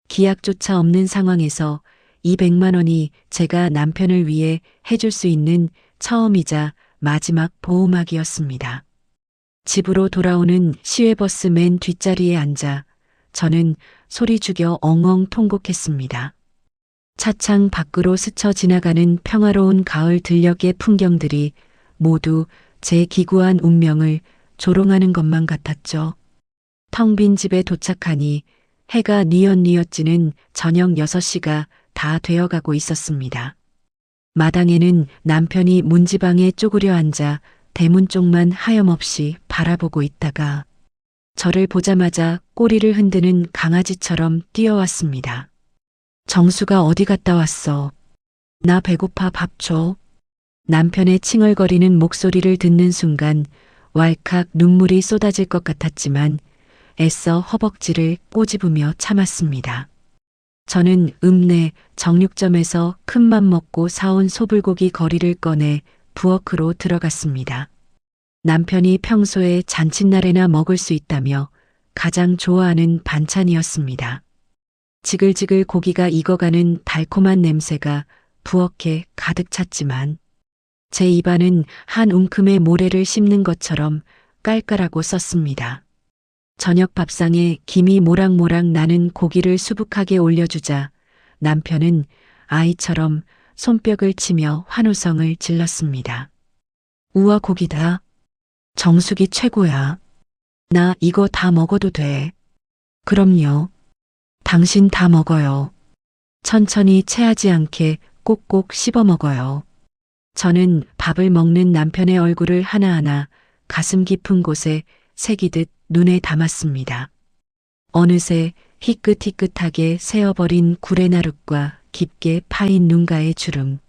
기약조차 없는 상황에서 200만 원이 제가 남편을 위해 해줄 수 있는 처음이자 마지막 보호막이었습니다. 집으로 돌아오는 시외버스 맨 뒷자리에 앉아 저는 소리 죽여 엉엉 통곡했습니다. 차창 밖으로 스쳐 지나가는 평화로운 가을 들녘의 풍경들이 모두 제 기구한 운명을 조롱하는 것만 같았죠. 텅 빈 집에 도착하니 해가 뉘엿뉘엿 지는 저녁 6시가 다 되어가고 있었습니다. 마당에는 남편이 문지방에 쪼그려 앉아 대문 쪽만 하염없이 바라보고 있다가 저를 보자마자 꼬리를 흔드는 강아지처럼 뛰어왔습니다. 정수가 어디 갔다 왔어? 나 배고파 밥 줘. 남편의 칭얼거리는 목소리를 듣는 순간 왈칵 눈물이 쏟아질 것 같았지만 애써 허벅지를 꼬집으며 참았습니다. 저는 읍내 정육점에서 큰맘 먹고 사온 소불고기 거리를 꺼내 부엌으로 들어갔습니다. 남편이 평소에 잔칫날에나 먹을 수 있다며 가장 좋아하는 반찬이었습니다. 지글지글 고기가 익어가는 달콤한 냄새가 부엌에 가득 찼지만 제 입안은 한 움큼의 모래를 씹는 것처럼 깔깔하고 썼습니다. 저녁 밥상에 김이 모락모락 나는 고기를 수북하게 올려주자 남편은 아이처럼 손뼉을 치며 환호성을 질렀습니다. 우와 고기다. 정숙이 최고야. 나 이거 다 먹어도 돼. 그럼요. 당신 다 먹어요. 천천히 체하지 않게 꼭꼭 씹어 먹어요. 저는 밥을 먹는 남편의 얼굴을 하나하나 가슴 깊은 곳에 새기듯 눈에 담았습니다. 어느새 희끗희끗하게 새어버린 구레나룻과 깊게 파인 눈가의 주름,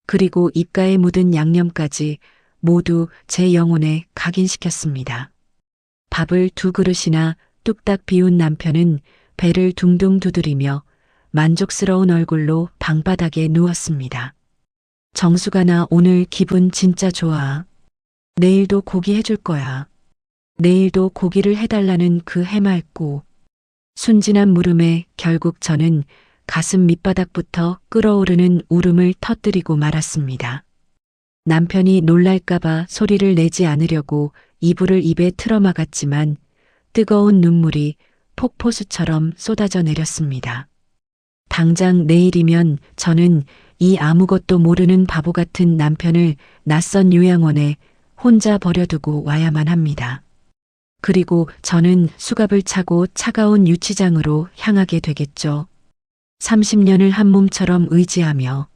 그리고 입가에 묻은 양념까지 모두 제 영혼에 각인시켰습니다. 밥을 2그릇이나 뚝딱 비운 남편은 배를 둥둥 두드리며 만족스러운 얼굴로 방바닥에 누웠습니다. 정수가 나 오늘 기분 진짜 좋아. 내일도 고기 해줄 거야. 내일도 고기를 해달라는 그 해맑고 순진한 물음에 결국 저는 가슴 밑바닥부터 끓어오르는 울음을 터뜨리고 말았습니다. 남편이 놀랄까봐 소리를 내지 않으려고 이불을 입에 틀어막았지만 뜨거운 눈물이 폭포수처럼 쏟아져 내렸습니다. 당장 내일이면 저는 이 아무것도 모르는 바보 같은 남편을 낯선 요양원에 혼자 버려두고 와야만 합니다. 그리고 저는 수갑을 차고 차가운 유치장으로 향하게 되겠죠. 30년을 한 몸처럼 의지하며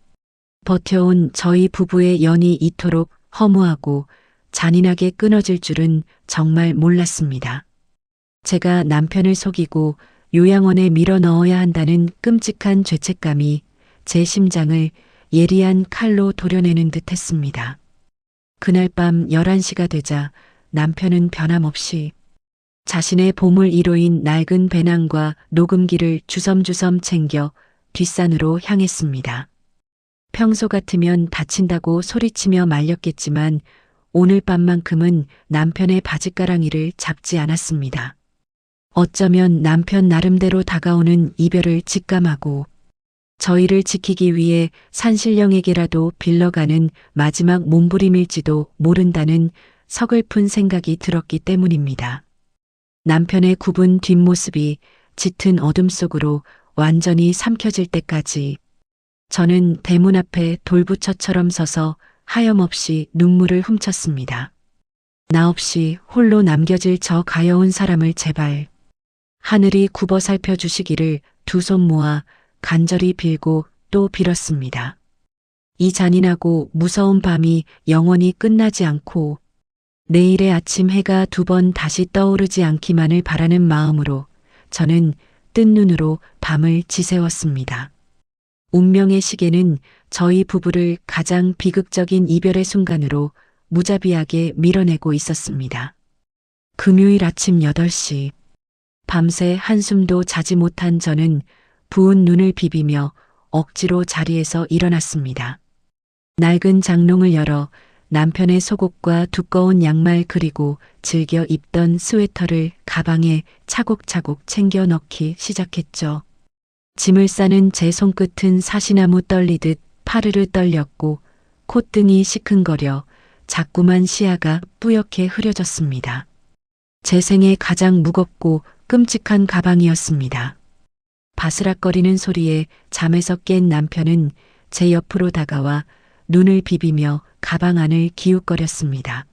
버텨온 저희 부부의 연이 이토록 허무하고 잔인하게 끊어질 줄은 정말 몰랐습니다. 제가 남편을 속이고 요양원에 밀어 넣어야 한다는 끔찍한 죄책감이 제 심장을 예리한 칼로 도려내는 듯 했습니다. 그날 밤 11시가 되자 남편은 변함없이 자신의 보물 1호인 낡은 배낭과 녹음기를 주섬주섬 챙겨 뒷산으로 향했습니다. 평소 같으면 다친다고 소리치며 말렸겠지만 오늘 밤만큼은 남편의 바짓가랑이를 잡지 않았습니다. 어쩌면 남편 나름대로 다가오는 이별을 직감하고 저희를 지키기 위해 산신령에게라도 빌러가는 마지막 몸부림일지도 모른다는 서글픈 생각이 들었기 때문입니다. 남편의 굽은 뒷모습이 짙은 어둠 속으로 완전히 삼켜질 때까지 저는 대문 앞에 돌부처처럼 서서 하염없이 눈물을 훔쳤습니다. 나 없이 홀로 남겨질 저 가여운 사람을 제발 하늘이 굽어 살펴주시기를 두 손 모아 간절히 빌고 또 빌었습니다. 이 잔인하고 무서운 밤이 영원히 끝나지 않고 내일의 아침 해가 두 번 다시 떠오르지 않기만을 바라는 마음으로 저는 뜬 눈으로 밤을 지새웠습니다. 운명의 시계는 저희 부부를 가장 비극적인 이별의 순간으로 무자비하게 밀어내고 있었습니다. 금요일 아침 8시 밤새 한숨도 자지 못한 저는 부은 눈을 비비며 억지로 자리에서 일어났습니다. 낡은 장롱을 열어 남편의 속옷과 두꺼운 양말 그리고 즐겨 입던 스웨터를 가방에 차곡차곡 챙겨 넣기 시작했죠. 짐을 싸는 제 손끝은 사시나무 떨리듯 파르르 떨렸고 콧등이 시큰거려 자꾸만 시야가 뿌옇게 흐려졌습니다. 제 생애 가장 무겁고 끔찍한 가방이었습니다. 바스락거리는 소리에 잠에서 깬 남편은 제 옆으로 다가와 눈을 비비며 가방 안을 기웃거렸습니다.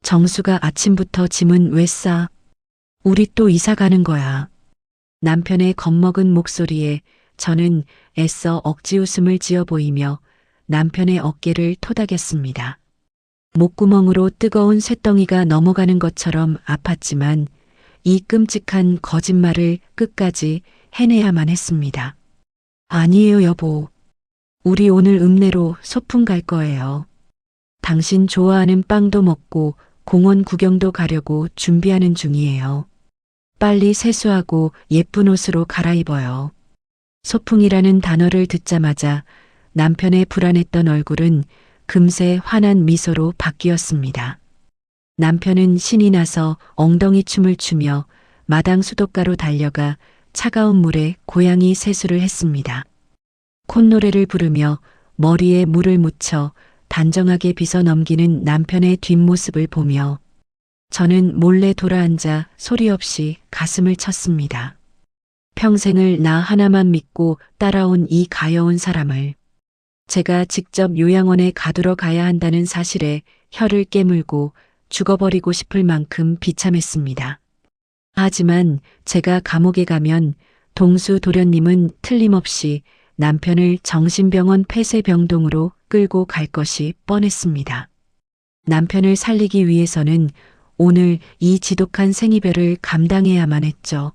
정수가 아침부터 짐은 왜 싸? 우리 또 이사 가는 거야. 남편의 겁먹은 목소리에 저는 애써 억지 웃음을 지어 보이며 남편의 어깨를 토닥였습니다. 목구멍으로 뜨거운 쇳덩이가 넘어가는 것처럼 아팠지만 이 끔찍한 거짓말을 끝까지 해내야만 했습니다. 아니에요, 여보. 우리 오늘 읍내로 소풍 갈 거예요. 당신 좋아하는 빵도 먹고 공원 구경도 가려고 준비하는 중이에요. 빨리 세수하고 예쁜 옷으로 갈아입어요. 소풍이라는 단어를 듣자마자 남편의 불안했던 얼굴은 금세 환한 미소로 바뀌었습니다. 남편은 신이 나서 엉덩이 춤을 추며 마당 수도가로 달려가 차가운 물에 고양이 세수를 했습니다. 콧노래를 부르며 머리에 물을 묻혀 단정하게 빗어 넘기는 남편의 뒷모습을 보며 저는 몰래 돌아앉아 소리 없이 가슴을 쳤습니다. 평생을 나 하나만 믿고 따라온 이 가여운 사람을 제가 직접 요양원에 가두러 가야 한다는 사실에 혀를 깨물고 죽어버리고 싶을 만큼 비참했습니다. 하지만 제가 감옥에 가면 동수 도련님은 틀림없이 남편을 정신병원 폐쇄병동으로 끌고 갈 것이 뻔했습니다. 남편을 살리기 위해서는 오늘 이 지독한 생이별을 감당해야만 했죠.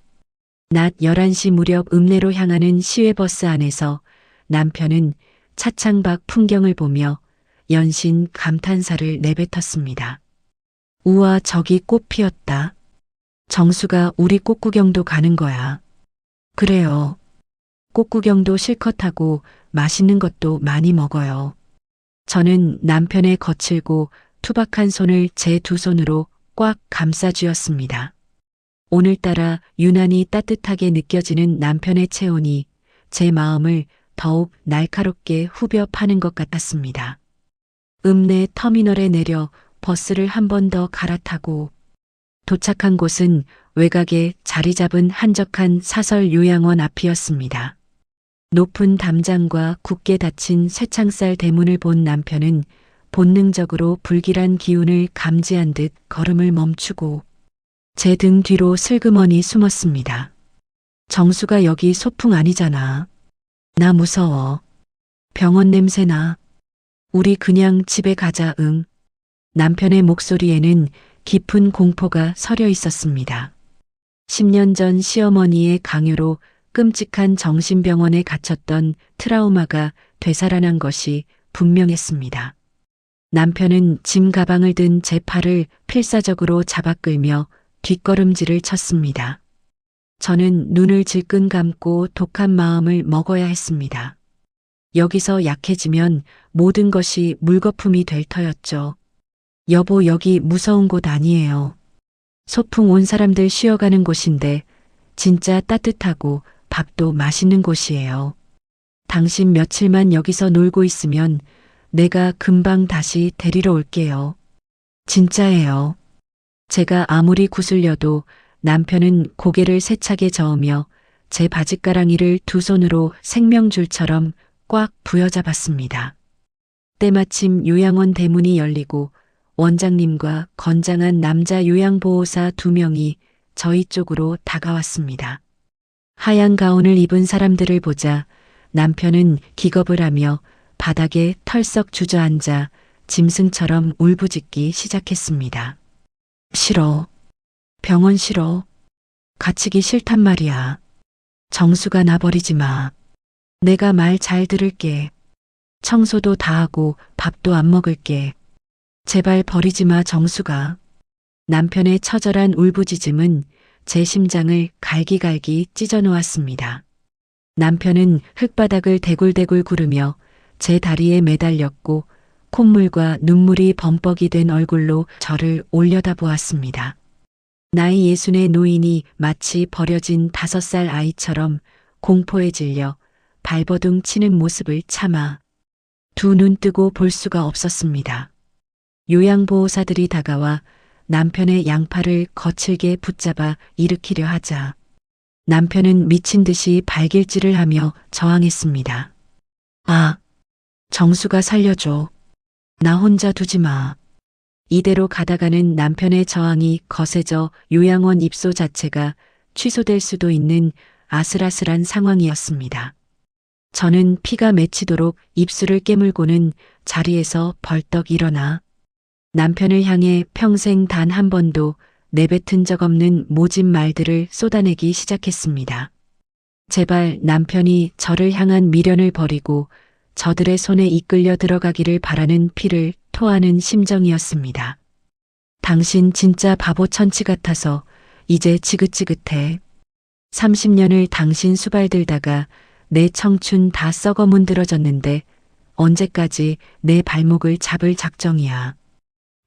낮 11시 무렵 읍내로 향하는 시외버스 안에서 남편은 차창 밖 풍경을 보며 연신 감탄사를 내뱉었습니다. 우와, 저기 꽃 피었다. 정수가 우리 꽃구경도 가는 거야. 그래요. 꽃구경도 실컷 하고 맛있는 것도 많이 먹어요. 저는 남편의 거칠고 투박한 손을 제 두 손으로 꽉 감싸 쥐었습니다. 오늘따라 유난히 따뜻하게 느껴지는 남편의 체온이 제 마음을 더욱 날카롭게 후벼 파는 것 같았습니다. 읍내 터미널에 내려 버스를 한 번 더 갈아타고 도착한 곳은 외곽에 자리 잡은 한적한 사설 요양원 앞이었습니다. 높은 담장과 굳게 닫힌 쇠창살 대문을 본 남편은 본능적으로 불길한 기운을 감지한 듯 걸음을 멈추고 제 등 뒤로 슬그머니 숨었습니다. 정수가 여기 소풍 아니잖아. 나 무서워. 병원 냄새나. 우리 그냥 집에 가자, 응. 남편의 목소리에는 깊은 공포가 서려 있었습니다. 10년 전 시어머니의 강요로 끔찍한 정신병원에 갇혔던 트라우마가 되살아난 것이 분명했습니다. 남편은 짐 가방을 든 제 팔을 필사적으로 잡아 끌며 뒷걸음질을 쳤습니다. 저는 눈을 질끈 감고 독한 마음을 먹어야 했습니다. 여기서 약해지면 모든 것이 물거품이 될 터였죠. 여보, 여기 무서운 곳 아니에요. 소풍 온 사람들 쉬어가는 곳인데 진짜 따뜻하고 밥도 맛있는 곳이에요. 당신 며칠만 여기서 놀고 있으면 내가 금방 다시 데리러 올게요. 진짜예요. 제가 아무리 구슬려도 남편은 고개를 세차게 저으며 제 바짓가랑이를 두 손으로 생명줄처럼 꽉 부여잡았습니다. 때마침 요양원 대문이 열리고 원장님과 건장한 남자 요양보호사 2명이 저희 쪽으로 다가왔습니다. 하얀 가운을 입은 사람들을 보자 남편은 기겁을 하며 바닥에 털썩 주저앉아 짐승처럼 울부짖기 시작했습니다. 싫어. 병원 싫어. 갇히기 싫단 말이야. 정수가 나버리지 마. 내가 말 잘 들을게. 청소도 다 하고 밥도 안 먹을게. 제발 버리지 마, 정수가. 남편의 처절한 울부짖음은 제 심장을 갈기갈기 찢어 놓았습니다. 남편은 흙바닥을 대굴대굴 구르며 제 다리에 매달렸고 콧물과 눈물이 범벅이 된 얼굴로 저를 올려다보았습니다. 나이 60의 노인이 마치 버려진 5살 아이처럼 공포에 질려 발버둥 치는 모습을 참아 두 눈 뜨고 볼 수가 없었습니다. 요양보호사들이 다가와 남편의 양팔을 거칠게 붙잡아 일으키려 하자 남편은 미친 듯이 발길질을 하며 저항했습니다. 아, 정수가 살려줘. 나 혼자 두지 마. 이대로 가다가는 남편의 저항이 거세져 요양원 입소 자체가 취소될 수도 있는 아슬아슬한 상황이었습니다. 저는 피가 맺히도록 입술을 깨물고는 자리에서 벌떡 일어나 남편을 향해 평생 단 한 번도 내뱉은 적 없는 모진 말들을 쏟아내기 시작했습니다. 제발 남편이 저를 향한 미련을 버리고 저들의 손에 이끌려 들어가기를 바라는 피를 토하는 심정이었습니다. 당신 진짜 바보 천치 같아서 이제 지긋지긋해. 30년을 당신 수발 들다가 내 청춘 다 썩어 문드러졌는데 언제까지 내 발목을 잡을 작정이야.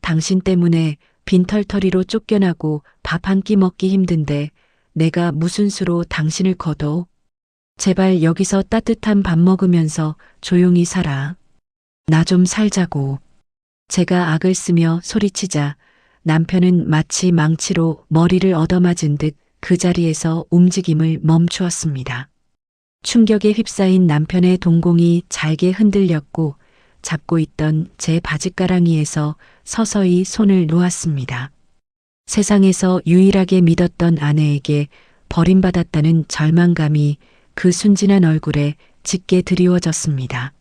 당신 때문에 빈털터리로 쫓겨나고 밥 한 끼 먹기 힘든데 내가 무슨 수로 당신을 거둬? 제발 여기서 따뜻한 밥 먹으면서 조용히 살아. 나 좀 살자고. 제가 악을 쓰며 소리치자 남편은 마치 망치로 머리를 얻어맞은 듯 그 자리에서 움직임을 멈추었습니다. 충격에 휩싸인 남편의 동공이 잘게 흔들렸고 잡고 있던 제 바짓가랑이에서 서서히 손을 놓았습니다. 세상에서 유일하게 믿었던 아내에게 버림받았다는 절망감이 그 순진한 얼굴에 짙게 드리워졌습니다.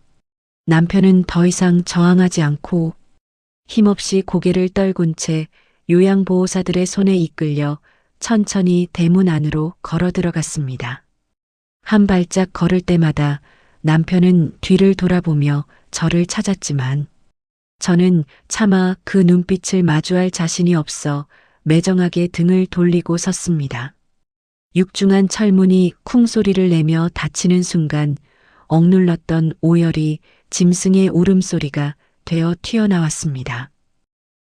남편은 더 이상 저항하지 않고 힘없이 고개를 떨군 채 요양보호사들의 손에 이끌려 천천히 대문 안으로 걸어 들어갔습니다. 한 발짝 걸을 때마다 남편은 뒤를 돌아보며 저를 찾았지만 저는 차마 그 눈빛을 마주할 자신이 없어 매정하게 등을 돌리고 섰습니다. 육중한 철문이 쿵 소리를 내며 닫히는 순간 억눌렀던 오열이 짐승의 울음소리가 되어 튀어나왔습니다.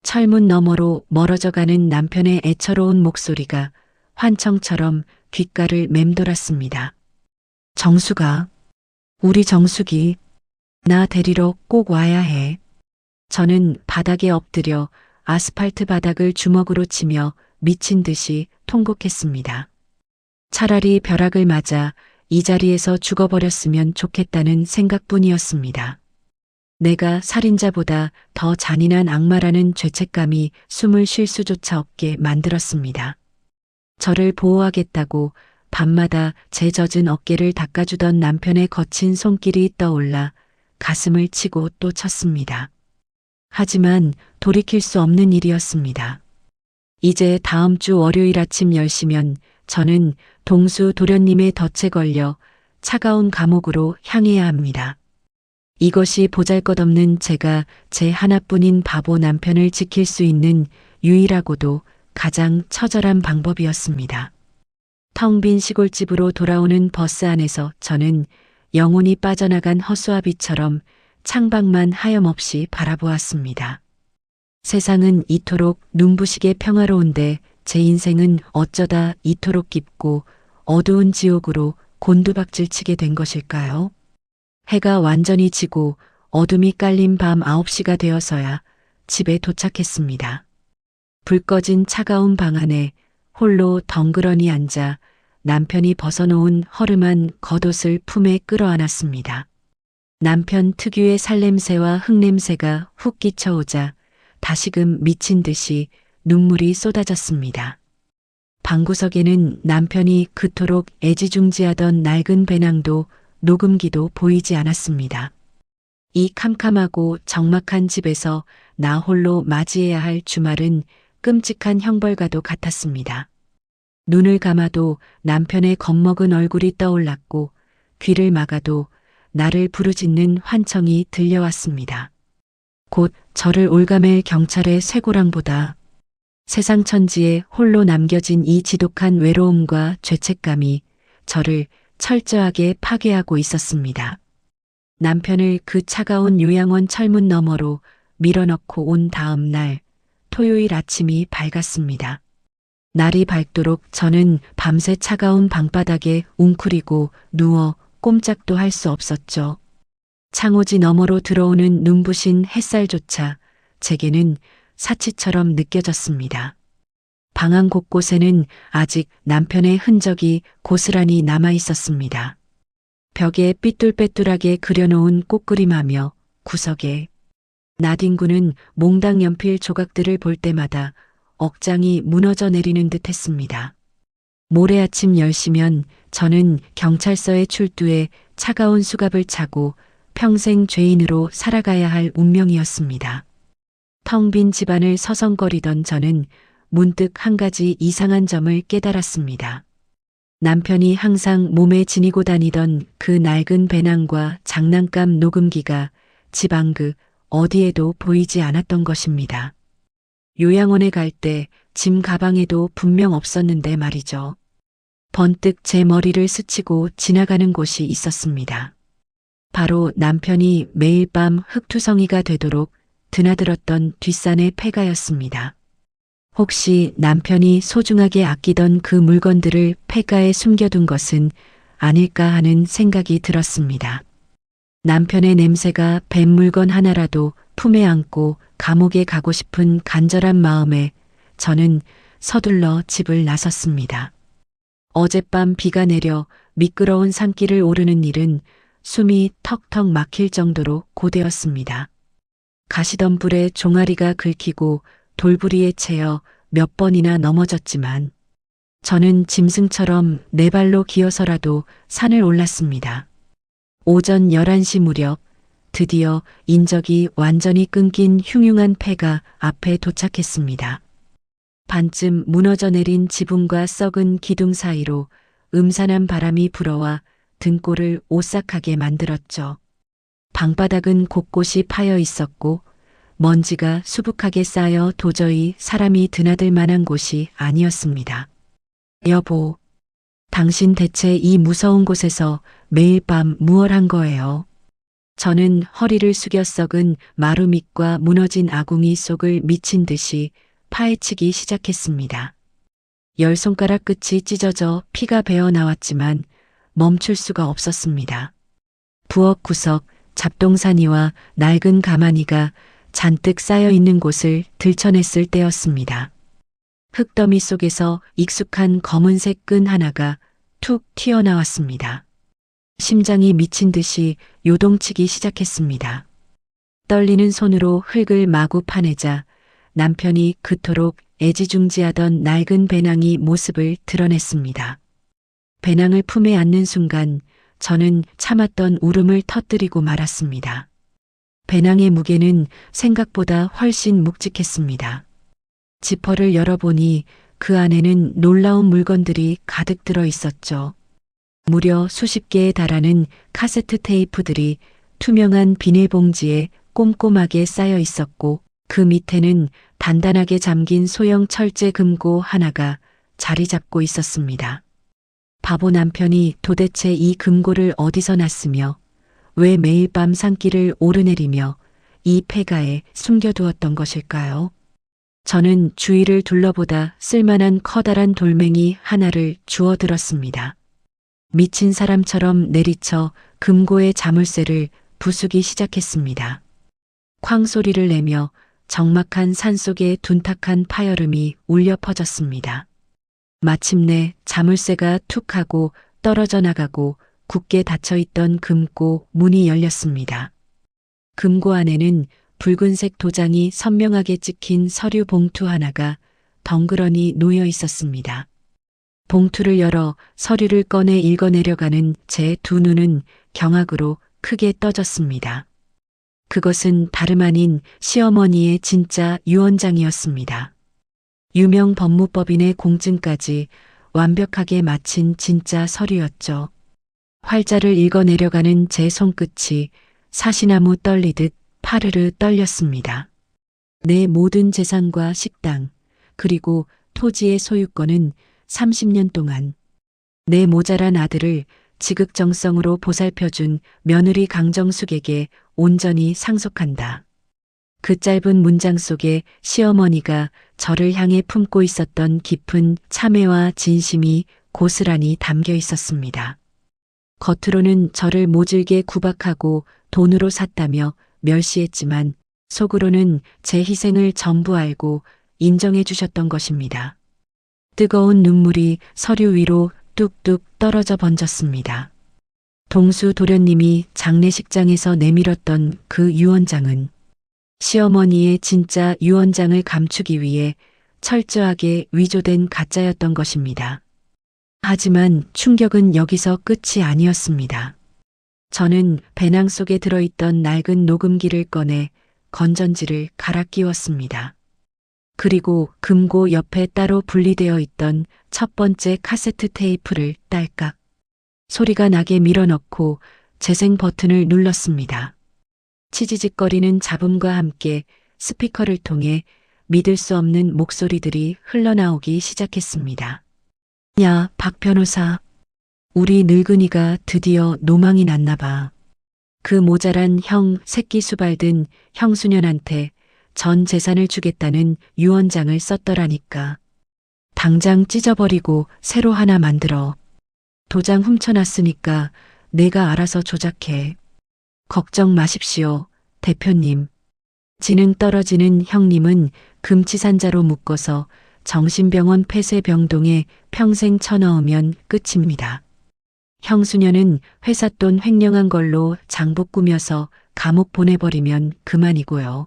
철문 너머로 멀어져가는 남편의 애처로운 목소리가 환청처럼 귓가를 맴돌았습니다. 정수가, 우리 정수기, 나 데리러 꼭 와야 해. 저는 바닥에 엎드려 아스팔트 바닥을 주먹으로 치며 미친 듯이 통곡했습니다. 차라리 벼락을 맞아 이 자리에서 죽어버렸으면 좋겠다는 생각뿐이었습니다. 내가 살인자보다 더 잔인한 악마라는 죄책감이 숨을 쉴 수조차 없게 만들었습니다. 저를 보호하겠다고 밤마다 제 젖은 어깨를 닦아주던 남편의 거친 손길이 떠올라 가슴을 치고 또 쳤습니다. 하지만 돌이킬 수 없는 일이었습니다. 이제 다음 주 월요일 아침 10시면 저는 동수 도련님의 덫에 걸려 차가운 감옥으로 향해야 합니다. 이것이 보잘것없는 제가 제 하나뿐인 바보 남편을 지킬 수 있는 유일하고도 가장 처절한 방법이었습니다. 텅 빈 시골집으로 돌아오는 버스 안에서 저는 영혼이 빠져나간 허수아비처럼 창밖만 하염없이 바라보았습니다. 세상은 이토록 눈부시게 평화로운데 제 인생은 어쩌다 이토록 깊고 어두운 지옥으로 곤두박질 치게 된 것일까요? 해가 완전히 지고 어둠이 깔린 밤 9시가 되어서야 집에 도착했습니다. 불 꺼진 차가운 방 안에 홀로 덩그러니 앉아 남편이 벗어놓은 허름한 겉옷을 품에 끌어안았습니다. 남편 특유의 살냄새와 흙냄새가 훅 끼쳐오자 다시금 미친 듯이 눈물이 쏟아졌습니다. 방구석에는 남편이 그토록 애지중지하던 낡은 배낭도 녹음기도 보이지 않았습니다. 이 캄캄하고 적막한 집에서 나 홀로 맞이해야 할 주말은 끔찍한 형벌과도 같았습니다. 눈을 감아도 남편의 겁먹은 얼굴이 떠올랐고 귀를 막아도 나를 부르짖는 환청이 들려왔습니다. 곧 저를 올가맬 경찰의 쇠고랑보다 세상 천지에 홀로 남겨진 이 지독한 외로움과 죄책감이 저를 철저하게 파괴하고 있었습니다. 남편을 그 차가운 요양원 철문 너머로 밀어넣고 온 다음 날 토요일 아침이 밝았습니다. 날이 밝도록 저는 밤새 차가운 방바닥에 웅크리고 누워 꼼짝도 할 수 없었죠. 창호지 너머로 들어오는 눈부신 햇살조차 제게는 사치처럼 느껴졌습니다. 방 안 곳곳에는 아직 남편의 흔적이 고스란히 남아 있었습니다. 벽에 삐뚤빼뚤하게 그려놓은 꽃그림하며 구석에 나뒹구는 몽당 연필 조각들을 볼 때마다 억장이 무너져 내리는 듯 했습니다. 모레 아침 10시면 저는 경찰서에 출두해 차가운 수갑을 차고 평생 죄인으로 살아가야 할 운명이었습니다. 텅 빈 집안을 서성거리던 저는 문득 한 가지 이상한 점을 깨달았습니다. 남편이 항상 몸에 지니고 다니던 그 낡은 배낭과 장난감 녹음기가 집 안 그 어디에도 보이지 않았던 것입니다. 요양원에 갈 때 짐 가방에도 분명 없었는데 말이죠. 번뜩 제 머리를 스치고 지나가는 곳이 있었습니다. 바로 남편이 매일 밤 흙투성이가 되도록 드나들었던 뒷산의 폐가였습니다. 혹시 남편이 소중하게 아끼던 그 물건들을 폐가에 숨겨둔 것은 아닐까 하는 생각이 들었습니다. 남편의 냄새가 밴 물건 하나라도 품에 안고 감옥에 가고 싶은 간절한 마음에 저는 서둘러 집을 나섰습니다. 어젯밤 비가 내려 미끄러운 산길을 오르는 일은 숨이 턱턱 막힐 정도로 고되었습니다. 가시덤불에 종아리가 긁히고 돌부리에 채여 몇 번이나 넘어졌지만 저는 짐승처럼 네 발로 기어서라도 산을 올랐습니다. 오전 11시 무렵 드디어 인적이 완전히 끊긴 흉흉한 폐가 앞에 도착했습니다. 반쯤 무너져 내린 지붕과 썩은 기둥 사이로 음산한 바람이 불어와 등골을 오싹하게 만들었죠. 방바닥은 곳곳이 파여 있었고 먼지가 수북하게 쌓여 도저히 사람이 드나들 만한 곳이 아니었습니다. 여보, 당신 대체 이 무서운 곳에서 매일 밤 무얼 한 거예요? 저는 허리를 숙여 썩은 마루 밑과 무너진 아궁이 속을 미친 듯이 파헤치기 시작했습니다. 열 손가락 끝이 찢어져 피가 배어 나왔지만 멈출 수가 없었습니다. 부엌 구석, 잡동사니와 낡은 가마니가 잔뜩 쌓여 있는 곳을 들춰냈을 때였습니다. 흙더미 속에서 익숙한 검은색 끈 하나가 툭 튀어나왔습니다. 심장이 미친 듯이 요동치기 시작했습니다. 떨리는 손으로 흙을 마구 파내자 남편이 그토록 애지중지하던 낡은 배낭이 모습을 드러냈습니다. 배낭을 품에 안는 순간 저는 참았던 울음을 터뜨리고 말았습니다. 배낭의 무게는 생각보다 훨씬 묵직했습니다. 지퍼를 열어보니 그 안에는 놀라운 물건들이 가득 들어 있었죠. 무려 수십 개에 달하는 카세트 테이프들이 투명한 비닐봉지에 꼼꼼하게 쌓여 있었고 그 밑에는 단단하게 잠긴 소형 철제 금고 하나가 자리 잡고 있었습니다. 바보 남편이 도대체 이 금고를 어디서 났으며 왜 매일 밤 산길을 오르내리며 이 폐가에 숨겨두었던 것일까요? 저는 주위를 둘러보다 쓸만한 커다란 돌멩이 하나를 주워들었습니다. 미친 사람처럼 내리쳐 금고의 자물쇠를 부수기 시작했습니다. 쾅 소리를 내며 적막한 산속의 둔탁한 파열음이 울려 퍼졌습니다. 마침내 자물쇠가 툭 하고 떨어져 나가고 굳게 닫혀있던 금고 문이 열렸습니다. 금고 안에는 붉은색 도장이 선명하게 찍힌 서류 봉투 하나가 덩그러니 놓여 있었습니다. 봉투를 열어 서류를 꺼내 읽어내려가는 제 두 눈은 경악으로 크게 떠졌습니다. 그것은 다름 아닌 시어머니의 진짜 유언장이었습니다. 유명 법무법인의 공증까지 완벽하게 마친 진짜 서류였죠. 활자를 읽어내려가는 제 손끝이 사시나무 떨리듯 파르르 떨렸습니다. 내 모든 재산과 식당, 그리고 토지의 소유권은 30년 동안 내 모자란 아들을 지극정성으로 보살펴준 며느리 강정숙에게 온전히 상속한다. 그 짧은 문장 속에 시어머니가 저를 향해 품고 있었던 깊은 참회와 진심이 고스란히 담겨 있었습니다. 겉으로는 저를 모질게 구박하고 돈으로 샀다며 멸시했지만 속으로는 제 희생을 전부 알고 인정해 주셨던 것입니다. 뜨거운 눈물이 서류 위로 뚝뚝 떨어져 번졌습니다. 동수 도련님이 장례식장에서 내밀었던 그 유언장은 시어머니의 진짜 유언장을 감추기 위해 철저하게 위조된 가짜였던 것입니다. 하지만 충격은 여기서 끝이 아니었습니다. 저는 배낭 속에 들어있던 낡은 녹음기를 꺼내 건전지를 갈아 끼웠습니다. 그리고 금고 옆에 따로 분리되어 있던 첫 번째 카세트 테이프를 딸깍 소리가 나게 밀어넣고 재생 버튼을 눌렀습니다. 치지직거리는 잡음과 함께 스피커를 통해 믿을 수 없는 목소리들이 흘러나오기 시작했습니다. 야, 박 변호사. 우리 늙은이가 드디어 노망이 났나 봐. 그 모자란 형 새끼 수발든 형수년한테 전 재산을 주겠다는 유언장을 썼더라니까. 당장 찢어버리고 새로 하나 만들어. 도장 훔쳐놨으니까 내가 알아서 조작해. 걱정 마십시오, 대표님. 지능 떨어지는 형님은 금치산자로 묶어서 정신병원 폐쇄병동에 평생 쳐넣으면 끝입니다. 형수녀는 회사 돈 횡령한 걸로 장부 꾸며서 감옥 보내버리면 그만이고요.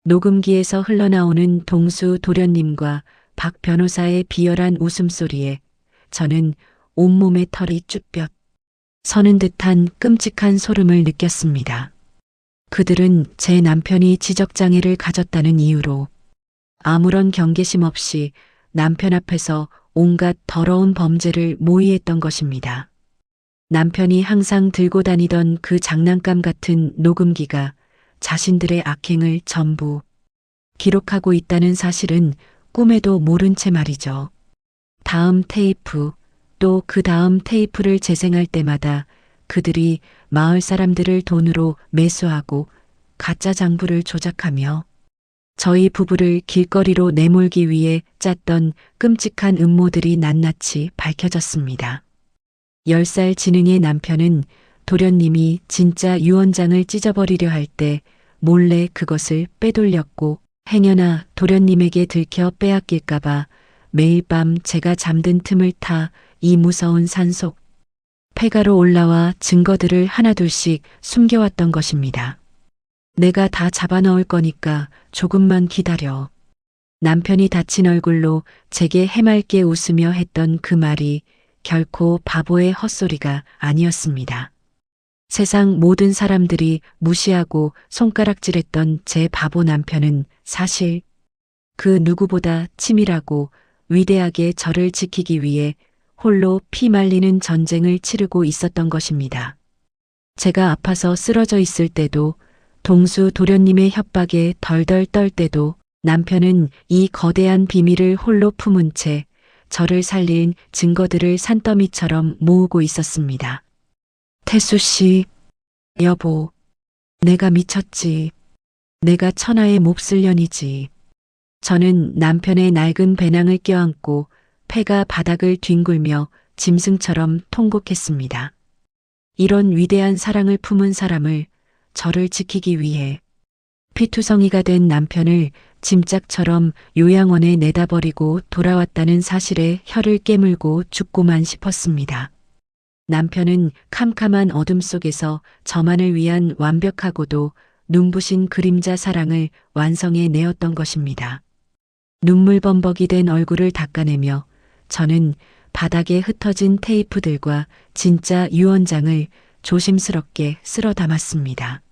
녹음기에서 흘러나오는 동수 도련님과 박 변호사의 비열한 웃음소리에 저는 온몸의 털이 쭈뼛 서는 듯한 끔찍한 소름을 느꼈습니다. 그들은 제 남편이 지적장애를 가졌다는 이유로 아무런 경계심 없이 남편 앞에서 온갖 더러운 범죄를 모의했던 것입니다. 남편이 항상 들고 다니던 그 장난감 같은 녹음기가 자신들의 악행을 전부 기록하고 있다는 사실은 꿈에도 모른 채 말이죠. 다음 테이프, 또 그 다음 테이프를 재생할 때마다 그들이 마을 사람들을 돈으로 매수하고 가짜 장부를 조작하며 저희 부부를 길거리로 내몰기 위해 짰던 끔찍한 음모들이 낱낱이 밝혀졌습니다. 10살 지능의 남편은 도련님이 진짜 유언장을 찢어버리려 할 때 몰래 그것을 빼돌렸고, 행여나 도련님에게 들켜 빼앗길까봐 매일 밤 제가 잠든 틈을 타 이 무서운 산속 폐가로 올라와 증거들을 하나둘씩 숨겨왔던 것입니다. 내가 다 잡아넣을 거니까 조금만 기다려. 남편이 다친 얼굴로 제게 해맑게 웃으며 했던 그 말이 결코 바보의 헛소리가 아니었습니다. 세상 모든 사람들이 무시하고 손가락질했던 제 바보 남편은 사실 그 누구보다 치밀하고 위대하게 저를 지키기 위해 홀로 피 말리는 전쟁을 치르고 있었던 것입니다. 제가 아파서 쓰러져 있을 때도, 동수 도련님의 협박에 덜덜 떨 때도 남편은 이 거대한 비밀을 홀로 품은 채 저를 살린 증거들을 산더미처럼 모으고 있었습니다. 태수 씨, 여보, 내가 미쳤지. 내가 천하의 몹쓸 년이지. 저는 남편의 낡은 배낭을 껴안고 폐가 바닥을 뒹굴며 짐승처럼 통곡했습니다. 이런 위대한 사랑을 품은 사람을, 저를 지키기 위해 피투성이가 된 남편을 짐짝처럼 요양원에 내다버리고 돌아왔다는 사실에 혀를 깨물고 죽고만 싶었습니다. 남편은 캄캄한 어둠 속에서 저만을 위한 완벽하고도 눈부신 그림자 사랑을 완성해 내었던 것입니다. 눈물범벅이 된 얼굴을 닦아내며 저는 바닥에 흩어진 테이프들과 진짜 유언장을 조심스럽게 쓸어 담았습니다.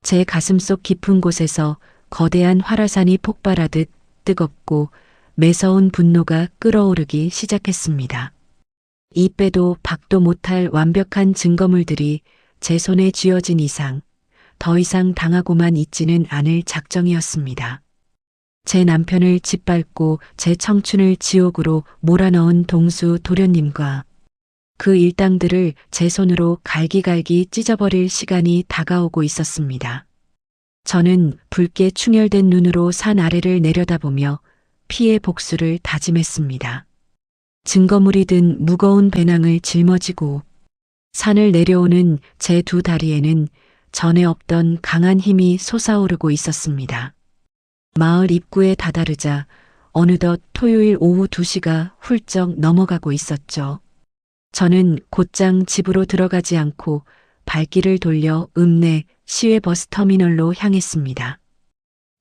제 가슴속 깊은 곳에서 거대한 활화산이 폭발하듯 뜨겁고 매서운 분노가 끓어오르기 시작했습니다. 이 빼도 박도 못할 완벽한 증거물들이 제 손에 쥐어진 이상 더 이상 당하고만 있지는 않을 작정이었습니다. 제 남편을 짓밟고 제 청춘을 지옥으로 몰아넣은 동수 도련님과 그 일당들을 제 손으로 갈기갈기 찢어버릴 시간이 다가오고 있었습니다. 저는 붉게 충혈된 눈으로 산 아래를 내려다보며 피의 복수를 다짐했습니다. 증거물이 든 무거운 배낭을 짊어지고 산을 내려오는 제 두 다리에는 전에 없던 강한 힘이 솟아오르고 있었습니다. 마을 입구에 다다르자 어느덧 토요일 오후 2시가 훌쩍 넘어가고 있었죠. 저는 곧장 집으로 들어가지 않고 발길을 돌려 읍내 시외버스 터미널로 향했습니다.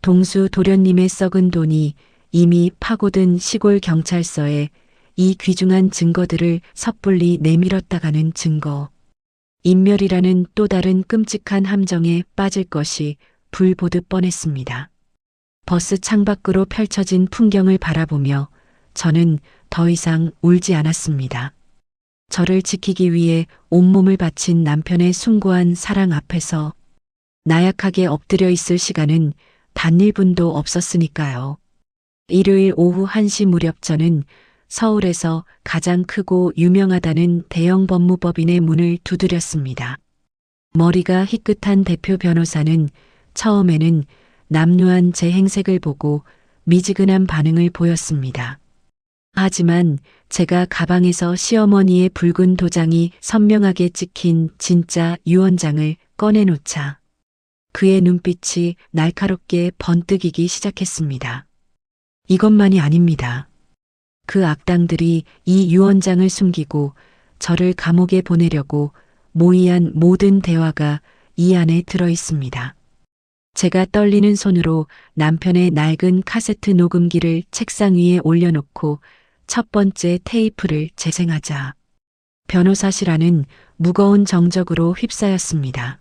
동수 도련님의 썩은 돈이 이미 파고든 시골 경찰서에 이 귀중한 증거들을 섣불리 내밀었다가는 증거, 인멸이라는 또 다른 끔찍한 함정에 빠질 것이 불 보듯 뻔했습니다. 버스 창밖으로 펼쳐진 풍경을 바라보며 저는 더 이상 울지 않았습니다. 저를 지키기 위해 온몸을 바친 남편의 숭고한 사랑 앞에서 나약하게 엎드려 있을 시간은 단 1분도 없었으니까요. 일요일 오후 1시 무렵 저는 서울에서 가장 크고 유명하다는 대형 법무법인의 문을 두드렸습니다. 머리가 희끗한 대표 변호사는 처음에는 남루한 제 행색을 보고 미지근한 반응을 보였습니다. 하지만 제가 가방에서 시어머니의 붉은 도장이 선명하게 찍힌 진짜 유언장을 꺼내놓자 그의 눈빛이 날카롭게 번뜩이기 시작했습니다. 이것만이 아닙니다. 그 악당들이 이 유언장을 숨기고 저를 감옥에 보내려고 모의한 모든 대화가 이 안에 들어 있습니다. 제가 떨리는 손으로 남편의 낡은 카세트 녹음기를 책상 위에 올려놓고 첫 번째 테이프를 재생하자 변호사실 안은 무거운 정적으로 휩싸였습니다.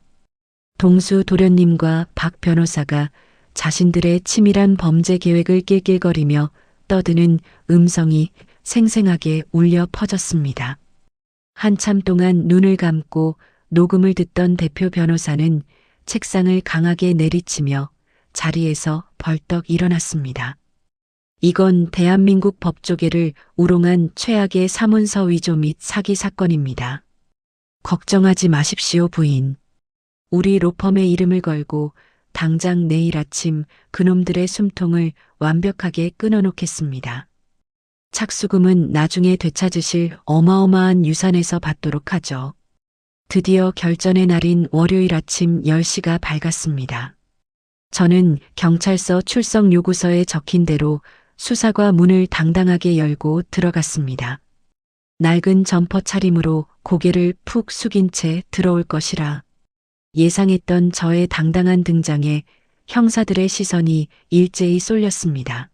동수 도련님과 박 변호사가 자신들의 치밀한 범죄 계획을 낄낄거리며 떠드는 음성이 생생하게 울려 퍼졌습니다. 한참 동안 눈을 감고 녹음을 듣던 대표 변호사는 책상을 강하게 내리치며 자리에서 벌떡 일어났습니다. 이건 대한민국 법조계를 우롱한 최악의 사문서 위조 및 사기 사건입니다. 걱정하지 마십시오, 부인. 우리 로펌의 이름을 걸고 당장 내일 아침 그놈들의 숨통을 완벽하게 끊어놓겠습니다. 착수금은 나중에 되찾으실 어마어마한 유산에서 받도록 하죠. 드디어 결전의 날인 월요일 아침 10시가 밝았습니다. 저는 경찰서 출석 요구서에 적힌 대로 수사과 문을 당당하게 열고 들어갔습니다. 낡은 점퍼 차림으로 고개를 푹 숙인 채 들어올 것이라 예상했던 저의 당당한 등장에 형사들의 시선이 일제히 쏠렸습니다.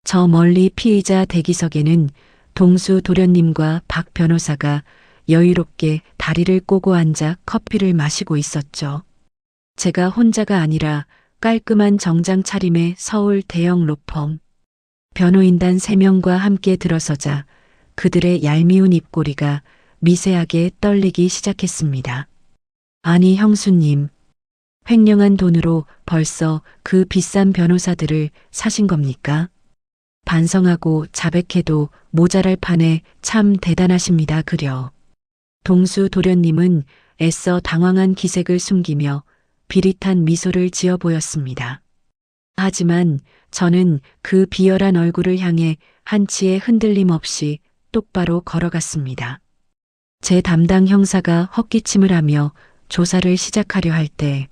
저 멀리 피의자 대기석에는 동수 도련님과 박 변호사가 여유롭게 다리를 꼬고 앉아 커피를 마시고 있었죠. 제가 혼자가 아니라 깔끔한 정장 차림의 서울 대형 로펌 변호인단 3명과 함께 들어서자 그들의 얄미운 입꼬리가 미세하게 떨리기 시작했습니다. 아니 형수님, 횡령한 돈으로 벌써 그 비싼 변호사들을 사신 겁니까? 반성하고 자백해도 모자랄 판에 참 대단하십니다 그려. 동수 도련님은 애써 당황한 기색을 숨기며 비릿한 미소를 지어 보였습니다. 하지만 저는 그 비열한 얼굴을 향해 한치의 흔들림 없이 똑바로 걸어갔습니다. 제 담당 형사가 헛기침을 하며 조사를 시작하려 할 때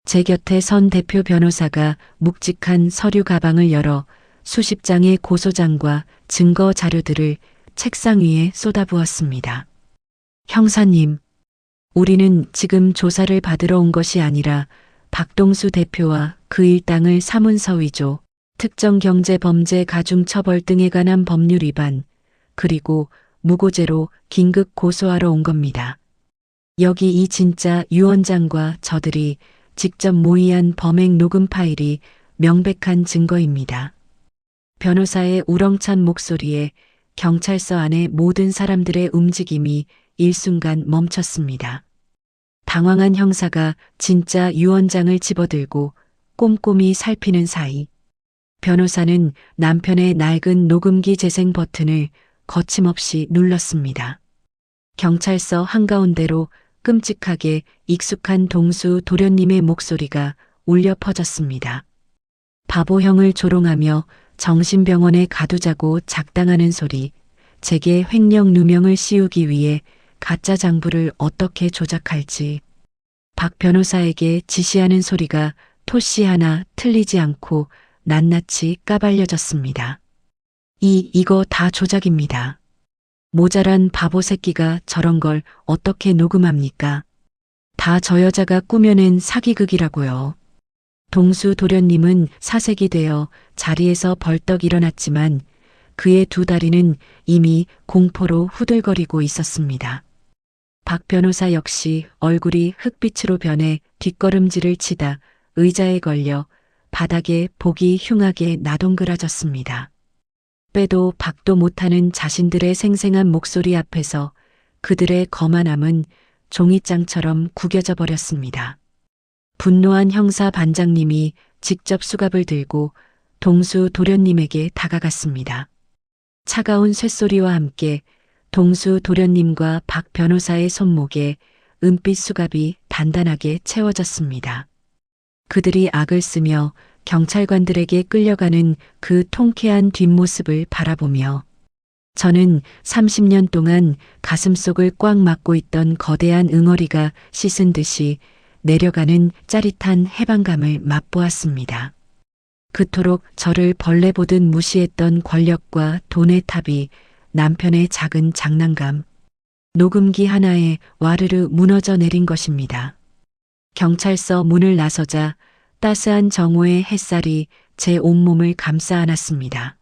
제 곁에 선 대표 변호사가 묵직한 서류 가방을 열어 수십 장의 고소장과 증거 자료들을 책상 위에 쏟아부었습니다. 형사님, 우리는 지금 조사를 받으러 온 것이 아니라 박동수 대표와 그 일당을 사문서 위조, 특정경제범죄 가중처벌 등에 관한 법률 위반, 그리고 무고죄로 긴급 고소하러 온 겁니다. 여기 이 진짜 유 원장과 저들이 직접 모의한 범행 녹음 파일이 명백한 증거입니다. 변호사의 우렁찬 목소리에 경찰서 안의 모든 사람들의 움직임이 일순간 멈췄습니다. 당황한 형사가 진짜 유 원장을 집어들고 꼼꼼히 살피는 사이 변호사는 남편의 낡은 녹음기 재생 버튼을 거침없이 눌렀습니다. 경찰서 한가운데로 끔찍하게 익숙한 동수 도련님의 목소리가 울려 퍼졌습니다. 바보형을 조롱하며 정신병원에 가두자고 작당하는 소리, 제게 횡령 누명을 씌우기 위해 가짜 장부를 어떻게 조작할지, 박 변호사에게 지시하는 소리가 토시 하나 틀리지 않고 낱낱이 까발려졌습니다. 이거 다 조작입니다. 모자란 바보 새끼가 저런 걸 어떻게 녹음합니까? 다 저 여자가 꾸며낸 사기극이라고요. 동수 도련님은 사색이 되어 자리에서 벌떡 일어났지만 그의 두 다리는 이미 공포로 후들거리고 있었습니다. 박 변호사 역시 얼굴이 흑빛으로 변해 뒷걸음질을 치다 의자에 걸려 바닥에 복이 흉하게 나동그라졌습니다. 빼도 박도 못하는 자신들의 생생한 목소리 앞에서 그들의 거만함은 종이장처럼 구겨져 버렸습니다. 분노한 형사 반장님이 직접 수갑을 들고 동수 도련님에게 다가갔습니다. 차가운 쇳소리와 함께 동수 도련님과 박 변호사의 손목에 은빛 수갑이 단단하게 채워졌습니다. 그들이 악을 쓰며 경찰관들에게 끌려가는 그 통쾌한 뒷모습을 바라보며 저는 30년 동안 가슴속을 꽉 막고 있던 거대한 응어리가 씻은 듯이 내려가는 짜릿한 해방감을 맛보았습니다. 그토록 저를 벌레 보듯 무시했던 권력과 돈의 탑이 남편의 작은 장난감, 녹음기 하나에 와르르 무너져 내린 것입니다. 경찰서 문을 나서자 따스한 정오의 햇살이 제 온몸을 감싸 안았습니다.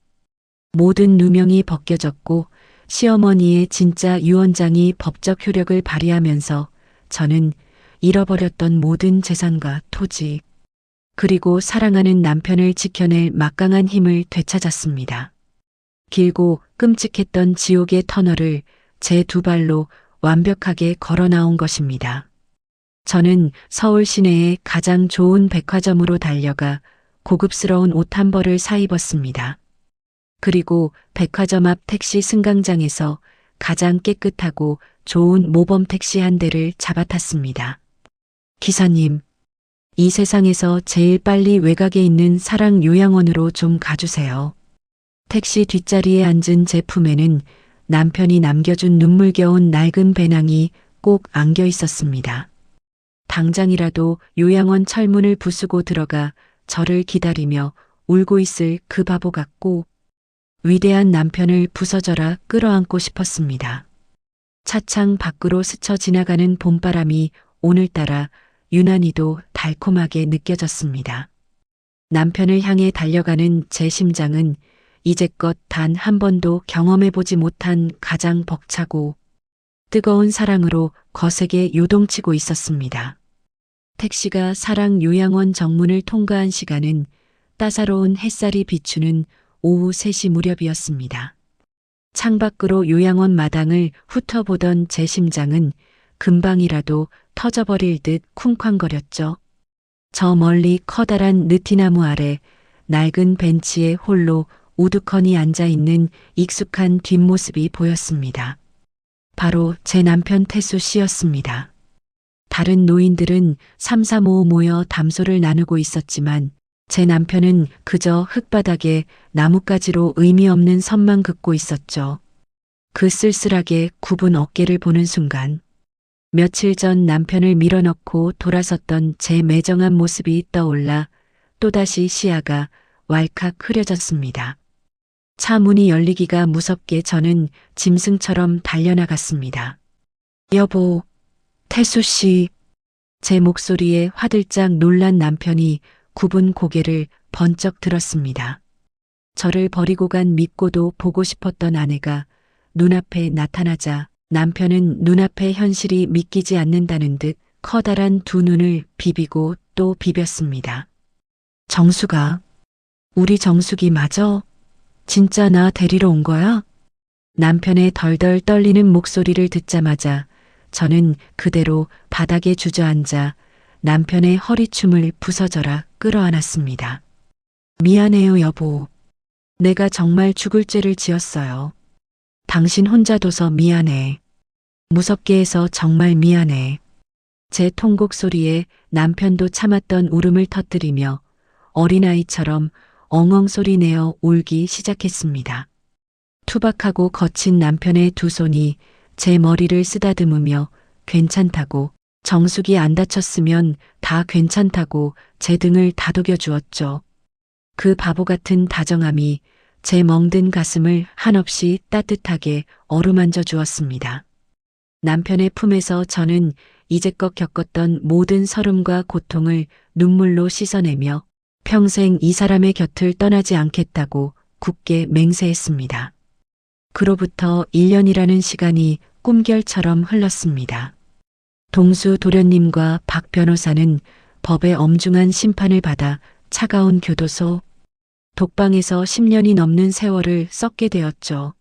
모든 누명이 벗겨졌고 시어머니의 진짜 유언장이 법적 효력을 발휘하면서 저는 잃어버렸던 모든 재산과 토지, 그리고 사랑하는 남편을 지켜낼 막강한 힘을 되찾았습니다. 길고 끔찍했던 지옥의 터널을 제 두 발로 완벽하게 걸어 나온 것입니다. 저는 서울 시내의 가장 좋은 백화점으로 달려가 고급스러운 옷 한 벌을 사입었습니다. 그리고 백화점 앞 택시 승강장에서 가장 깨끗하고 좋은 모범 택시 한 대를 잡아탔습니다. 기사님, 이 세상에서 제일 빨리 외곽에 있는 사랑 요양원으로 좀 가주세요. 택시 뒷자리에 앉은 제 품에는 남편이 남겨준 눈물겨운 낡은 배낭이 꼭 안겨 있었습니다. 당장이라도 요양원 철문을 부수고 들어가 저를 기다리며 울고 있을 그 바보 같고 위대한 남편을 부서져라 끌어안고 싶었습니다. 차창 밖으로 스쳐 지나가는 봄바람이 오늘따라 유난히도 달콤하게 느껴졌습니다. 남편을 향해 달려가는 제 심장은 이제껏 단 한 번도 경험해보지 못한 가장 벅차고 뜨거운 사랑으로 거세게 요동치고 있었습니다. 택시가 사랑 요양원 정문을 통과한 시간은 따사로운 햇살이 비추는 오후 3시 무렵이었습니다. 창밖으로 요양원 마당을 훑어보던 제 심장은 금방이라도 터져버릴 듯 쿵쾅거렸죠. 저 멀리 커다란 느티나무 아래 낡은 벤치에 홀로 우두커니 앉아있는 익숙한 뒷모습이 보였습니다. 바로 제 남편 태수 씨였습니다. 다른 노인들은 삼삼오오 모여 담소를 나누고 있었지만 제 남편은 그저 흙바닥에 나뭇가지로 의미 없는 선만 긋고 있었죠. 그 쓸쓸하게 굽은 어깨를 보는 순간 며칠 전 남편을 밀어넣고 돌아섰던 제 매정한 모습이 떠올라 또다시 시야가 왈칵 흐려졌습니다. 차 문이 열리기가 무섭게 저는 짐승처럼 달려나갔습니다. 여보, 태수 씨. 제 목소리에 화들짝 놀란 남편이 굽은 고개를 번쩍 들었습니다. 저를 버리고 간 믿고도 보고 싶었던 아내가 눈앞에 나타나자 남편은 눈앞의 현실이 믿기지 않는다는 듯 커다란 두 눈을 비비고 또 비볐습니다. 정수가, 우리 정수기 맞아? 진짜 나 데리러 온 거야? 남편의 덜덜 떨리는 목소리를 듣자마자 저는 그대로 바닥에 주저앉아 남편의 허리춤을 부서져라 끌어안았습니다. 미안해요, 여보. 내가 정말 죽을 죄를 지었어요. 당신 혼자 둬서 미안해. 무섭게 해서 정말 미안해. 제 통곡 소리에 남편도 참았던 울음을 터뜨리며 어린아이처럼 엉엉 소리 내어 울기 시작했습니다. 투박하고 거친 남편의 두 손이 제 머리를 쓰다듬으며 괜찮다고, 정수기 안 다쳤으면 다 괜찮다고 제 등을 다독여 주었죠. 그 바보 같은 다정함이 제 멍든 가슴을 한없이 따뜻하게 어루만져 주었습니다. 남편의 품에서 저는 이제껏 겪었던 모든 서름과 고통을 눈물로 씻어내며 평생 이 사람의 곁을 떠나지 않겠다고 굳게 맹세했습니다. 그로부터 1년이라는 시간이 꿈결처럼 흘렀습니다. 동수 도련님과 박 변호사는 법의 엄중한 심판을 받아 차가운 교도소, 독방에서 10년이 넘는 세월을 썩게 되었죠.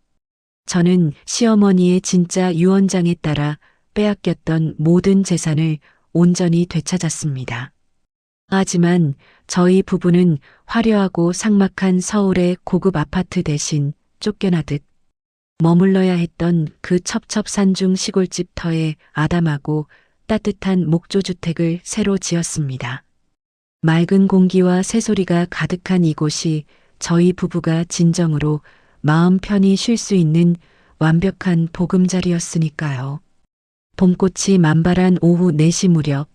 저는 시어머니의 진짜 유언장에 따라 빼앗겼던 모든 재산을 온전히 되찾았습니다. 하지만 저희 부부는 화려하고 삭막한 서울의 고급 아파트 대신 쫓겨나듯 머물러야 했던 그 첩첩산중 시골집 터에 아담하고 따뜻한 목조주택을 새로 지었습니다. 맑은 공기와 새소리가 가득한 이곳이 저희 부부가 진정으로 마음 편히 쉴 수 있는 완벽한 보금자리였으니까요. 봄꽃이 만발한 오후 4시 무렵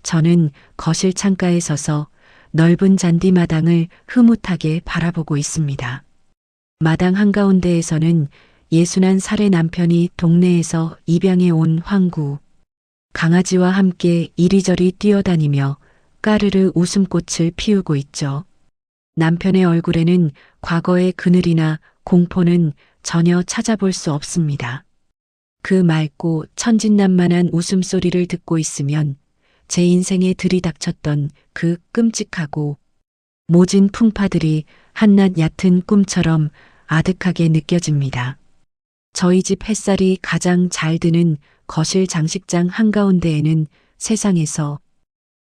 저는 거실 창가에 서서 넓은 잔디마당을 흐뭇하게 바라보고 있습니다. 마당 한가운데에서는 예순한 살의 남편이 동네에서 입양해 온 황구, 강아지와 함께 이리저리 뛰어다니며 까르르 웃음꽃을 피우고 있죠. 남편의 얼굴에는 과거의 그늘이나 공포는 전혀 찾아볼 수 없습니다. 그 맑고 천진난만한 웃음소리를 듣고 있으면 제 인생에 들이닥쳤던 그 끔찍하고 모진 풍파들이 한낱 얕은 꿈처럼 아득하게 느껴집니다. 저희 집 햇살이 가장 잘 드는 거실 장식장 한가운데에는 세상에서